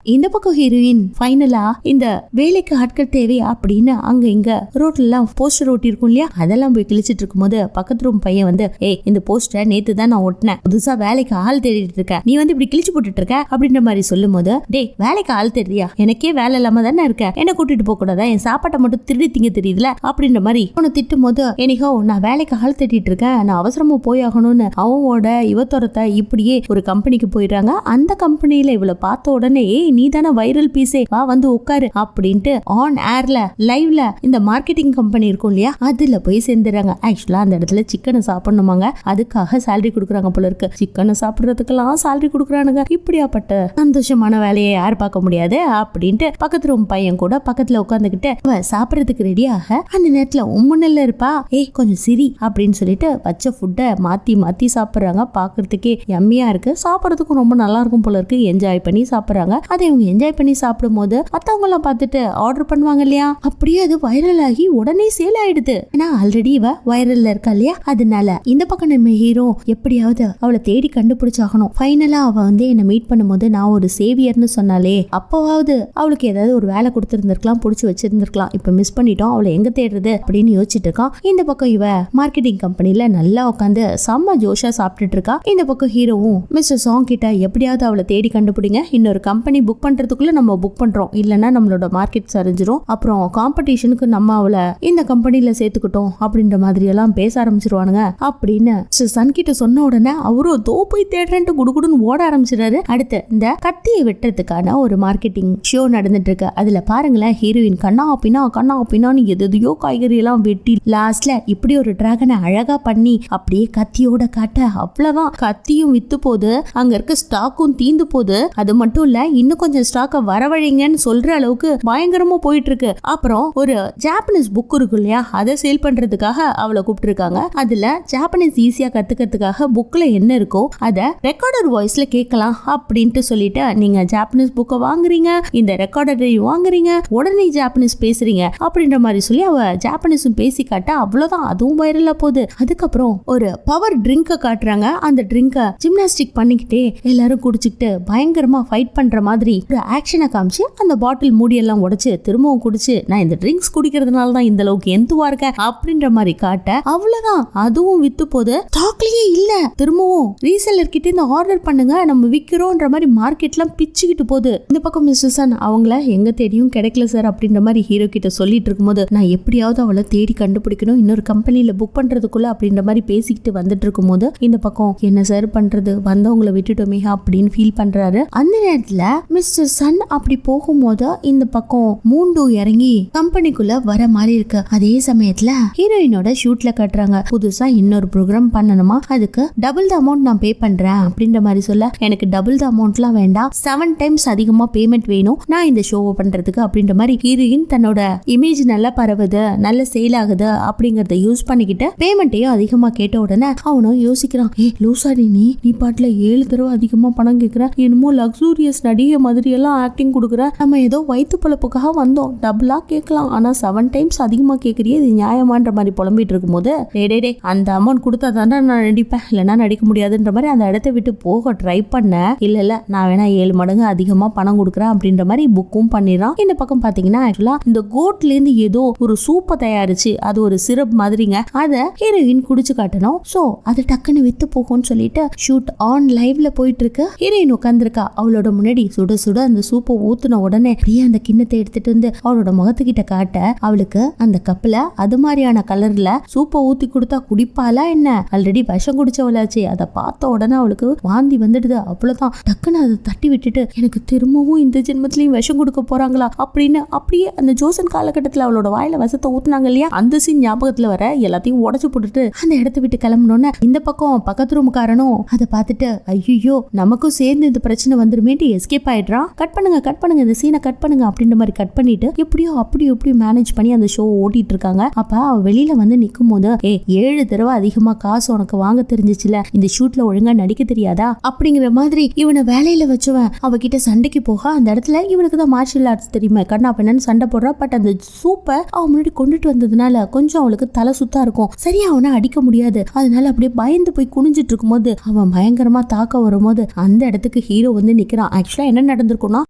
இந்த பக்கம் ஹீரோயின் ஃபைனலா இந்த வேலைக்கு ஆட்கள் தேவை அப்படின்னு அங்க இங்க ரோட்ல எல்லாம் போஸ்டர் ஒட்டி இருக்கும் இல்லையா, அதெல்லாம் போய் கிழிச்சிட்டு இருக்கும் போது பக்கத்து ரூம் பையன் வந்து ஏய் இந்த போஸ்டர் நேத்து தான் நான் ஒட்டினேன், புதுசா வேலைக்கு ஆள் தேடிட்டு இருக்க, நீ வந்து இப்படி கிழிச்சு போட்டுட்டு இருக்க அப்படின்ற மாதிரி சொல்லும் போது டேய் வேலைக்கு ஆள் தெரியா, எனக்கே வேலை இல்லாம தானே இருக்க, என்ன கூட்டிட்டு போக கூடாதா, என் சாப்பாட்டை மட்டும் திருடி திங்க தெரியுதுல அப்படின்ற மாதிரி உன்னை திட்டும் போது எனிகோ நான் வேலைக்கு ஆள் தேடிட்டு இருக்கேன், நான் அவசரமா போய் ஆகணும்னு அவங்களோட இவத்தோரத்தை இப்படியே ஒரு கம்பெனிக்கு போயிடுறாங்க. அந்த கம்பெனியில இவளை பார்த்த உடனே நீ தானே வைரல் பீஸே, வா வந்து உட்காரு அப்படின்ட்டு ஆன் ஏர்ல லைவ்ல இந்த மார்க்கெட்டிங் கம்பெனி இருக்கும் இல்லையா அதுல போய் சேர்ந்துறாங்க. ஆக்சுவலா அந்த இடத்துல சிக்கனை சாப்பிடணுமாங்க, அதுக்காக சேலரி கொடுக்குறாங்க போல இருக்கு. சிக்கனை சாப்பிடுறதுக்கெல்லாம் சேலரி கொடுக்குறானுங்க. இப்படியாப்பட்ட சந்தோஷமான வேலையை யார் பார்க்க முடியாது அப்படின்ட்டு பக்கத்து ரூம் பையன் கூட பக்கத்துல உட்காந்துக்கிட்டு சாப்பிடறதுக்கு ரெடியாக அந்த நேரத்துல உம்முன்னில இருப்பா, ஏய் கொஞ்சம் சிரி அப்படின்னு சொல்லிட்டு வச்ச ஃபுட்டை மாத்தி மாத்தி சாப்பிடுறாங்க. பாக்குறதுக்கே எம்மியா இருக்கு, சாப்பிடறதுக்கும் ரொம்ப நல்லா இருக்கும் போல இருக்கு. என்ஜாய் பண்ணி சாப்பிடுறாங்க. அதை இவங்க என்ஜாய் பண்ணி சாப்பிடும் போது மத்தவங்க எல்லாம் பார்த்துட்டு ஆர்டர் பண்ணுவாங்க இல்லையா, அப்படியே அது வைரல் ஆகி உடனே சேல் ஆயிடுது. ஏன்னா ஆல்ரெடி இவ வைரல்ல இருக்கா இல்லையா, அதனால இந்த பக்கம் நம்ம ஹீரோ எப்படியாவது அவளை தேடி கண்டுபிடிச்சாகணும். ஃபைனலா அவ வந்து என்ன மீட் பண்ணும்போது நான் ஒரு சேவியர்னு சொன்னாலே அப்பவாவது அவளுக்கு ஏதாவது ஒரு வேலை கொடுத்துருந்துருக்கலாம், பிடிச்சி வச்சிருந்திருக்கலாம். இப்ப மிஸ் பண்ணிட்டோம், அவளை எங்க தேடுறது அப்படின்னு யோசிச்சுட்டு இருக்கான். இந்த பக்கம் இவ மார்க்கெட்டிங் கம்பெனில நல்லா உட்காந்து செம்ம ஜோஷா சாப்பிட்டுட்டு இருக்கா. இந்த பக்கம் ஹீரோவும் மிஸ்டர் சாங் கிட்ட எப்படியாவது அவளை தேடி கண்டுபிடிங்க, இன்னொரு கம்பெனி புக் பண்றதுக்குள்ள நம்ம புக் பண்றோம், இல்லைன்னா நம்மளோட மார்க்கெட் சரிஞ்சிரும், அப்புறம் காம்படிஷனுக்கு நம்ம அவளை இந்த கம்பெனில சேர்த்துக்கிட்டோம் அப்படின்ற மாதிரி எல்லாம் பேச ஆரம்பிச்சிருவானுங்க அப்படின்னு சன் கிட்ட சொன்ன உடனே அவரும் தோ போய் தேடுறேன்ட்டு குடுகுடுன்னு ஓட ஆரம்பிச்சிடாரு. அடுத்து இந்த கத்தியை வெட்டுறதுக்கான ஒரு மார்க்கெட்டிங் ஷோ நடந்துட்டு இருக்கு. அதுல பாருங்களேன், ஹீரோயின் கண்ணா அப்படின்னான்னு எதையோ காய்கறி எல்லாம் வெட்டி லாஸ்ட்ல இப்படி ஒரு டிராகனை அழகா பண்ணி அப்படியே கத்தியோட காட்ட அவ்வளவுதான். கத்தியும் வித்து போது, அங்க இருக்க ஸ்டாக்கும் தீந்து போது, அது மட்டும் இல்ல இன்னும் கொஞ்சம் ஸ்டாக்க வரவழைங்கன்னு சொல்ற அளவுக்கு பயங்கரமா போயிட்டு இருக்கு. அப்புறம் ஒரு ஜாப்பனீஸ் புக் இருக்கு இல்லையா, அதை சேல் பண்றதுக்காக அவளை கூப்பிட்டு இருக்காங்க. அதுல ஜாப்பனீஸ் ஈஸியா கத்துக்கிறதுக்காக புக்ல என்ன இருக்கோ அதை ரெக்கார்டர் வாய்ஸ்ல கேட்கலாம் அப்படின்ட்டு சொல்லிட்டு நீங்க ஜாப்பனீஸ் புக்கை வாங்குறீங்க, இந்த ரெக்கார்டரை வாங்குறீங்க, உடனே ஜாப்பனீஸ் பேசுறீங்க அப்படின்ற மாதிரி சொல்லி அவ ஜாப்பனீஸும் பேசி காட்ட அவ்வளவுதான், அதுவும் வைரலா போகுது. அதுக்கப்புறம் ஒரு பவர் ட்ரிங்கை காட்டுறாங்க. அந்த ட்ரிங்கை ஜிம்னாஸ்டிக் பண்ணிக்கிட்டே எல்லாரும் குடிச்சுக்கிட்டு பயங்கரமா ஃபைட் பண்ற மாதிரி ஒரு ஆக்ஷனை காமிச்சு அந்த பாட்டில் மூடியெல்லாம் உடைச்சு திரும்பவும் குடிச்சு நான் இந்த ட்ரிங்க்ஸ் குடிக்கிறதுனால தான் இந்த அளவுக்கு எந்துவா இருக்கேன் அப்படின்ற மாதிரி காட்ட அவ்வளவுதான், அதுவும் வித்து போது. ஸ்டாக்லயே இல்ல, திரும்பவும் ரீசெல்லர் கிட்ட இந்த ஆர்டர் பண்ணுங்க, நம்ம விக்கிறோம்ன்ற மாதிரி மார்க்கெட்லாம் பிச்சுக்கிட்டு போகுது. இந்த பக்கம் மிஸ்டர் சன் அவங்கள எங்க தேடியும் கிடைக்கல சார் அப்படின்ற மாதிரி ஹீரோ கிட்ட சொல்லிட்டு இருக்கும்போது நான் எப்படியாவது அவளை தேடி கண்டுபிடிக்கணும், இன்னொரு கம்பெனில புக் பண்றதுக்குள்ள அப்படின்ற மாதிரி பேசிக்கிட்டு வந்துட்டு இருக்கும் போது இந்த பக்கம் என்ன சார் பண்றது, வந்தவங்களை விட்டுட்டோமே அப்படின்னு ஃபீல் பண்றாரு. அந்த நேரத்துல மிஸ்டர் சன் அப்படி போகும்போது இந்த பக்கம் மூண்டு இறங்கி கம்பெனிக்குள்ள வர மாதிரி இருக்கு. அதே சமயத்துல ஹீரோயினோட ஷூட்ல கட்டுறாங்க. புதுசா இன்னொரு ப்ரோக்ராம் பண்ணணுமா, அதுக்கு டபுள் த அமௌண்ட் நான் பே பண்றேன் அப்படின்ற மாதிரி சொல்ல, எனக்கு டபுள் த அமௌண்ட்லாம் வேண்டாம், 7 டைம்ஸ் அதிகமா பேமெண்ட் வேணும் நான் இந்த ஷோவை பண்றதுக்கு அப்படின்ற மாதிரி ஹீரோயின் தன்னோட இமேஜ் நல்லா பரவுது, நல்ல சேல் ஆகுது அப்படிங்கறத யூஸ் பண்ணிக்கிட்டு பேமெண்ட்டையும் அதிகமா கேட்ட உடனே அவனும் யோசிக்கிறான், லூசாடி நீ பாட்டுல 7 தடவை அதிகமா பணம் கேட்கிற, என்னமோ லக்ஸூரியஸ் நடிகை மாதிரி எல்லாம் ஆக்டிங் கொடுக்குற, நம்ம ஏதோ வயிற்று பழப்புக்காக வந்தோம், டபுளா கேட்கலாம், ஆனா 7 டைம்ஸ் அதிகமா கேட்கறியே, இது நியாயமான்ற மாதிரி புலம்பிட்டு இருக்கும் போது டே அந்த அமௌண்ட் கொடுத்தா தாண்டா நான் நடிப்பேன், இல்லைன்னா நடிக்க முடியாதுன்ற மாதிரி அந்த இடத்த விட்டு போக ட்ரை பண்ண, இல்ல நான் வேணா 7 மடங்கு அதிகமா பணம் கொடுக்குறேன் அப்படின்ற மாதிரி புக்கும் பண்ணிடுறான். இந்த பக்கம் பாத்தீங்கன்னா ஆக்சுவலா இந்த கோட்ல இருந்து ஏதோ ஒரு சூப்பை தயாரிச்சு அது ஒரு சிரப் மாதிரிங்க, அதை ஹீரோயின் குடிச்சு காட்டணும். சோ அது டக்குன்னு வித்து போகும்னு சொல்லிட்டு ஷூட் ஆன் லைவ்ல போயிட்டு இருக்கு. ஹீரோயின் உட்காந்துருக்கா, அவளோட முன்னாடி சுட சுட அந்த சூப்பை ஊத்துன உடனே அப்படியே அந்த கிண்ணத்தை எடுத்துட்டு வந்து அவளோட முகத்துக்கிட்ட காட்ட, அவளுக்கு அந்த கப்ல அது மாதிரியான கலர்ல சூப்பை ஊத்தி கொடுத்தா குடிப்பாளா என்ன, ஆல்ரெடி விஷம் குடிச்சவளாச்சு, அதை பார்த்த உடனே அவளுக்கு வாந்தி வந்துடுது. அவ்வளவுதான், டக்குன்னு அதை தட்டி விட்டுட்டு எனக்கு திரும்பவும் இந்த ஜென்மத்திலையும் விஷம் கொடுக்க போறாங்களா அப்படின்னு அப்படியே அந்த ஜோசன் காலகட்டத்துல அவளோட வாயில விஷத்தை ஊத்துனாங்க இல்லையா, அந்த சீன் ஞாபகத்துல வர எல்லாத்தையும் உடச்சு போட்டுட்டு அந்த இடத்த விட்டு கிளம்பணும்னு இந்த பக்கம் பக்கத்து ரூமுக்காரனும் அதை பார்த்துட்டு ஐயோ நமக்கும் சேர்ந்து இந்த பிரச்சனை வந்துருமேட்டு எஸ்கேப் ஆயிடுறான். கட் பண்ணுங்க இந்த சீனை கட் பண்ணுங்க அப்படின்ற மாதிரி கட் பண்ணிட்டு எப்படியோ அப்படி மேனேஜ் பண்ணி அந்த ஷோ ஓட்டிட்டு இருக்காங்க. அப்ப அவ வெளியில வந்து நிக்கும் போது 7 தடவை அதிகமா காசு உனக்கு வாங்க தெரிஞ்சிச்சுல, இந்த ஷூட்ல ஒழுங்கா நடிக்க தெரியாதா அப்படிங்கிற மாதிரி இவனை வேலையில வச்சுவன் அவகிட்ட சண்டைக்கு போக, அந்த இடத்துல இவனுக்கு தான் மார்ஷியல் ஆர்ட்ஸ் தெரியுமா, கண்ணா பின்னு சண்டை போடுறா. பட் அந்த சூப்பை அவன் முன்னாடி கொண்டுட்டு வந்ததுனால கொஞ்சம் அவளுக்கு தலை சுத்தா இருக்கும், சரியா அவனை அடிக்க முடியாது. அதனால அப்படியே பயந்து போய் குனிஞ்சிட்டு இருக்கும் போது அவன் பயங்கரமா தாக்க வரும்போது அந்த இடத்துக்கு ஹீரோ வந்து நிக்கிறான். ஆக்சுவலா என்ன நடந்திருக்கும்னா,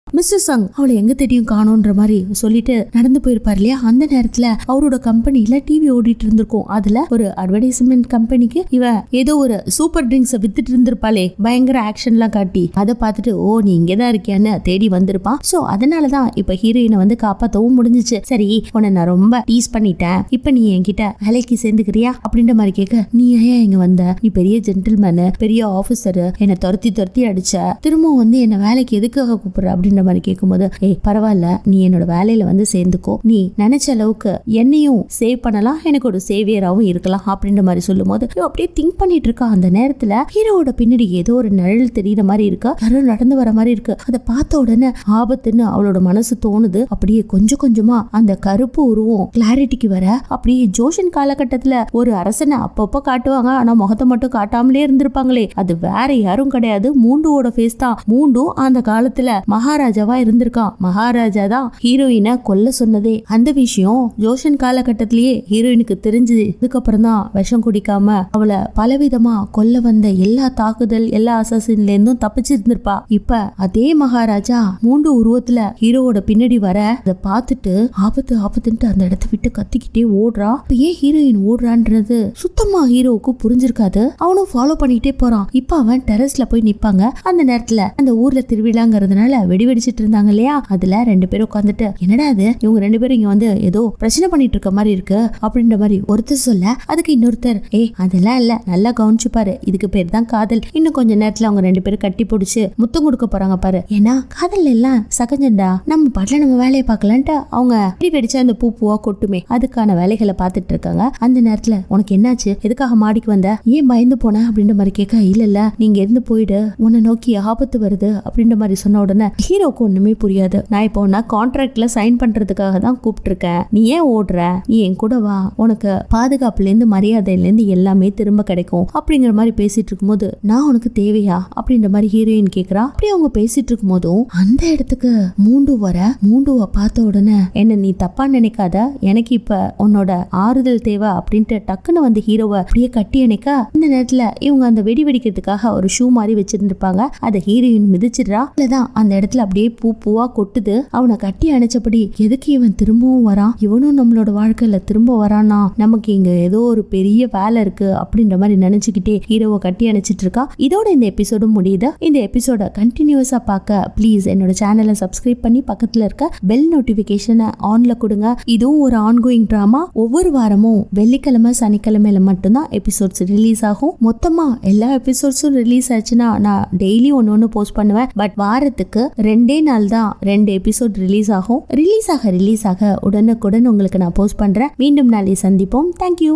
மிஸ்டர் சங் அவளை எங்க தெரியும் காணோன்ற மாதிரி சொல்லிட்டு நடந்து போயிருப்பாரு இல்லையா, அந்த நேரத்துல அவரோட கம்பெனில டிவி ஓடிட்டு இருந்திருக்கும். அதுல ஒரு அட்வர்டைஸ்மெண்ட் கம்பெனிக்கு இவ ஏதோ ஒரு சூப்பர் ட்ரிங்க்ஸ் வித்துட்டு இருந்திருப்பாளே, பயங்கர ஆக்ஷன்லாம் காட்டி அதை பார்த்துட்டு நீ இங்கதான் இருக்கியான்னு தேடி வந்திருப்பான். சோ அதனாலதான் இப்ப ஹீரோயினை வந்து காப்பாத்தவும் முடிஞ்சிச்சு. சரி உன்னை நான் ரொம்ப டீஸ் பண்ணிட்டேன், இப்ப நீ என்கிட்ட வேலைக்கு சேர்ந்துக்கிறியா அப்படின்ற மாதிரி கேட்க, நீ ஏன் இங்க வந்த, நீ பெரிய ஜென்டில்மேனு பெரிய ஆபீசரு, என்னை துரத்தி அடிச்ச, திரும்ப வந்து என்ன வேலைக்கு எதுக்காக கூப்பிடுற அப்படின்ற மாதிரி கேட்கும்போது பரவாயில்ல நீ என்னோட வேலையில வந்து சேர்ந்துக்கோ, நீ நினைச்ச அளவுக்கு என்னையும் சேவ் பண்ணலாம், எனக்கு ஒரு சேவியராகவும் இருக்கலாம் அப்படின்ற மாதிரி சொல்லும் போது அப்படியே திங்க் பண்ணிட்டு இருக்கா. அந்த நேரத்துல ஹீரோவோட பின்னாடி ஏதோ ஒரு நிழல் தெரியுற மாதிரி இருக்கு, யாரோ நடந்து வர மாதிரி இருக்கு. அதை பார்த்த உடனே ஆபத்துன்னு அவளோட மனசு தோணுது. அப்படியே கொஞ்சம் கொஞ்சமா அந்த கருப்பு உருவம் கிளாரிட்டிக்கு வர, அப்படியே ஜோஷன் காலகட்டத்துல ஒரு அரசனை அப்பப்போ காட்டுவாங்க, ஆனா முகத்தை மட்டும் காட்டாமலே இருந்திருப்பாங்களே, அது வேற யாரும் கிடையாது, மூண்டுவோட ஃபேஸ் தான். மூண்டும் அந்த காலத்துல மகாராஜாவா இருந்திருக்கான். மகாராஜா தான் ஹீரோயினை கொல்ல சொன்னதே. அந்த விஷயம் ஜோஷன் காலகட்டத்திலேயே ஹீரோயினுக்கு தெரிஞ்சது. இதுக்கப்புறம் தான் விஷம் குடிக்காம அவளை பலவிதமா கொல்ல வந்த எல்லா தாக்குதல் எல்லா அசாசின்ல இருந்தும் தப்பிச்சு இருந்திருப்பா. இப்ப அதே மகாராஜா மூண்டு உருவத்துல ஹீரோவோட பின்னாடி வர, அதை பார்த்துட்டு ஆபத்துன்ட்டு அந்த இடத்த விட்டு கத்திக்கிட்டே ஓடுறா. இப்ப ஏன் ஹீரோயின் ஓடுறான்றது சுத்தமா ஹீரோவுக்கு புரிஞ்சிருக்காது. அவனும் ஃபாலோ பண்ணிக்கிட்டே போறான். இப்ப அவன் டெரஸ்ல போய் நிப்பாங்க. அந்த நேரத்துல அந்த ஊர்ல திருவிழாங்கிறதுனால வெடிச்சிட்டு இருந்தாங்க இல்லையா, அதுல 2 பேரும் உட்காந்துட்டு என்னடா அது இவங்க 2 பேரும் இங்க வந்து ஏதோ பிரச்சனை பண்ணிட்டு இருக்க மாதிரி இருக்கு அப்படின்ற மாதிரி ஒருத்தர் சொல்ல, அதுக்கு இன்னொருத்தர் அதெல்லாம் இல்ல நல்லா கவனிச்சு பாரு, இதுக்கு பேர் தான் காதல், இன்னும் கொஞ்ச நேரத்துல அவங்க 2 பேரும் கட்டி பிடிச்சு முத்தம் கொடுக்க போறாங்க பாரு, ஏன்னா காதல் எல்லாம் சகஜண்டா, நம்ம பாட்டுல நம்ம வேலையை பார்க்கலான்ட்டு அவங்க வெடிச்சா அந்த பூவா கொட்டுமே அதுக்கான வேலைகளை பார்த்துட்டு இருக்காங்க. அந்த நேரத்துல உனக்கு என்னாச்சு, எதுக்காக மாடிக்கு வந்த, ஏன் பயந்து போன அப்படின்ற மாதிரி கேட்க, இல்ல நீங்க இருந்து போயிடு, உன்னை நோக்கி ஆபத்து வருது அப்படின்ற மாதிரி சொன்ன உடனே ஹீரோக்கு ஒண்ணுமே புரியாது. நான் இப்போ கான்ட்ராக்ட்ல சைன் பண்றதுக்காக தான் கூப்பிட்டுருக்கேன், நீ ஏன் ஓடுற, நீ என் கூட வா, உனக்கு பாதுகாப்புல இருந்து மரியாதையில இருந்து எல்லாமே திரும்ப கிடைக்கும் அப்படிங்கிற மாதிரி பேசிட்டு இருக்கும் போது, நான் உனக்கு தேவையா அப்படின்ற மாதிரி ஹீரோயின் கேக்குறா. அப்படி அவங்க பேசிட்டு இருக்கும் போதும் அந்த இடத்துக்கு மூண்டுவை பார்த்த உடனே, என்ன நீ தப்பா நினைக்காத, எனக்கு இப்ப உன்னோட ஆறுதல் தேவை அப்படின்ட்டு டக்குன்னு வந்து ஹீரோவை அப்படியே கட்டி அணைக்க, இந்த நேரத்துல இவங்க அந்த வெடி வெடிக்கிறதுக்காக ஒரு ஷூ மாதிரி வச்சிருந்திருப்பாங்க, அதை ஹீரோயின் மிதிச்சிடுறா. இல்லதான் அந்த இடத்துல அப்படியே பூவா கொட்டுது. அவனை கட்டி அணைச்சபடி எதுக்கு இவன் திரும்பவும் வரான், இவனும் நம்மளோட வாழ்க்கையில திரும்ப வரானா, நமக்கு இங்க ஏதோ ஒரு பெரிய வேலை இருக்கு அப்படின்ற மாதிரி நினைச்சுக்கிட்டே ஹீரோவை கட்டி அணைச்சிட்டு இருக்கா. இதோட இந்த எபிசோடும் முடியுது. இந்த எபிசோட கண்டினியூஸா பார்க்க ப்ளீஸ் என்னோட சேனலை சப்ஸ்கிரைப் பண்ணி பக்கத்துல இருக்க பெல் நோட்டிபிகேஷனை ஆன்ல கொடுங்க. இதுவும் ஒரு ஆன்கோயிங் டிராமா. ஒவ்வொரு வாரமும் வெள்ளிக்கிழமை சனிக்கிழமையில மட்டும்தான் எபிசோட்ஸ் ரிலீஸ் ஆகும். மொத்தமா எல்லா எபிசோட்ஸும் ரிலீஸ் ஆச்சுன்னா நான் டெய்லி ஒன்னு போஸ்ட் பண்ணுவேன். பட் வாரத்துக்கு 2 நாள் தான் 2 எபிசோட் ரிலீஸ் ஆகும். ரிலீஸ் ஆக உடனுக்குடன் உங்களுக்கு நான் போஸ்ட் பண்றேன். மீண்டும் நாளை சந்திப்போம். தேங்க்யூ.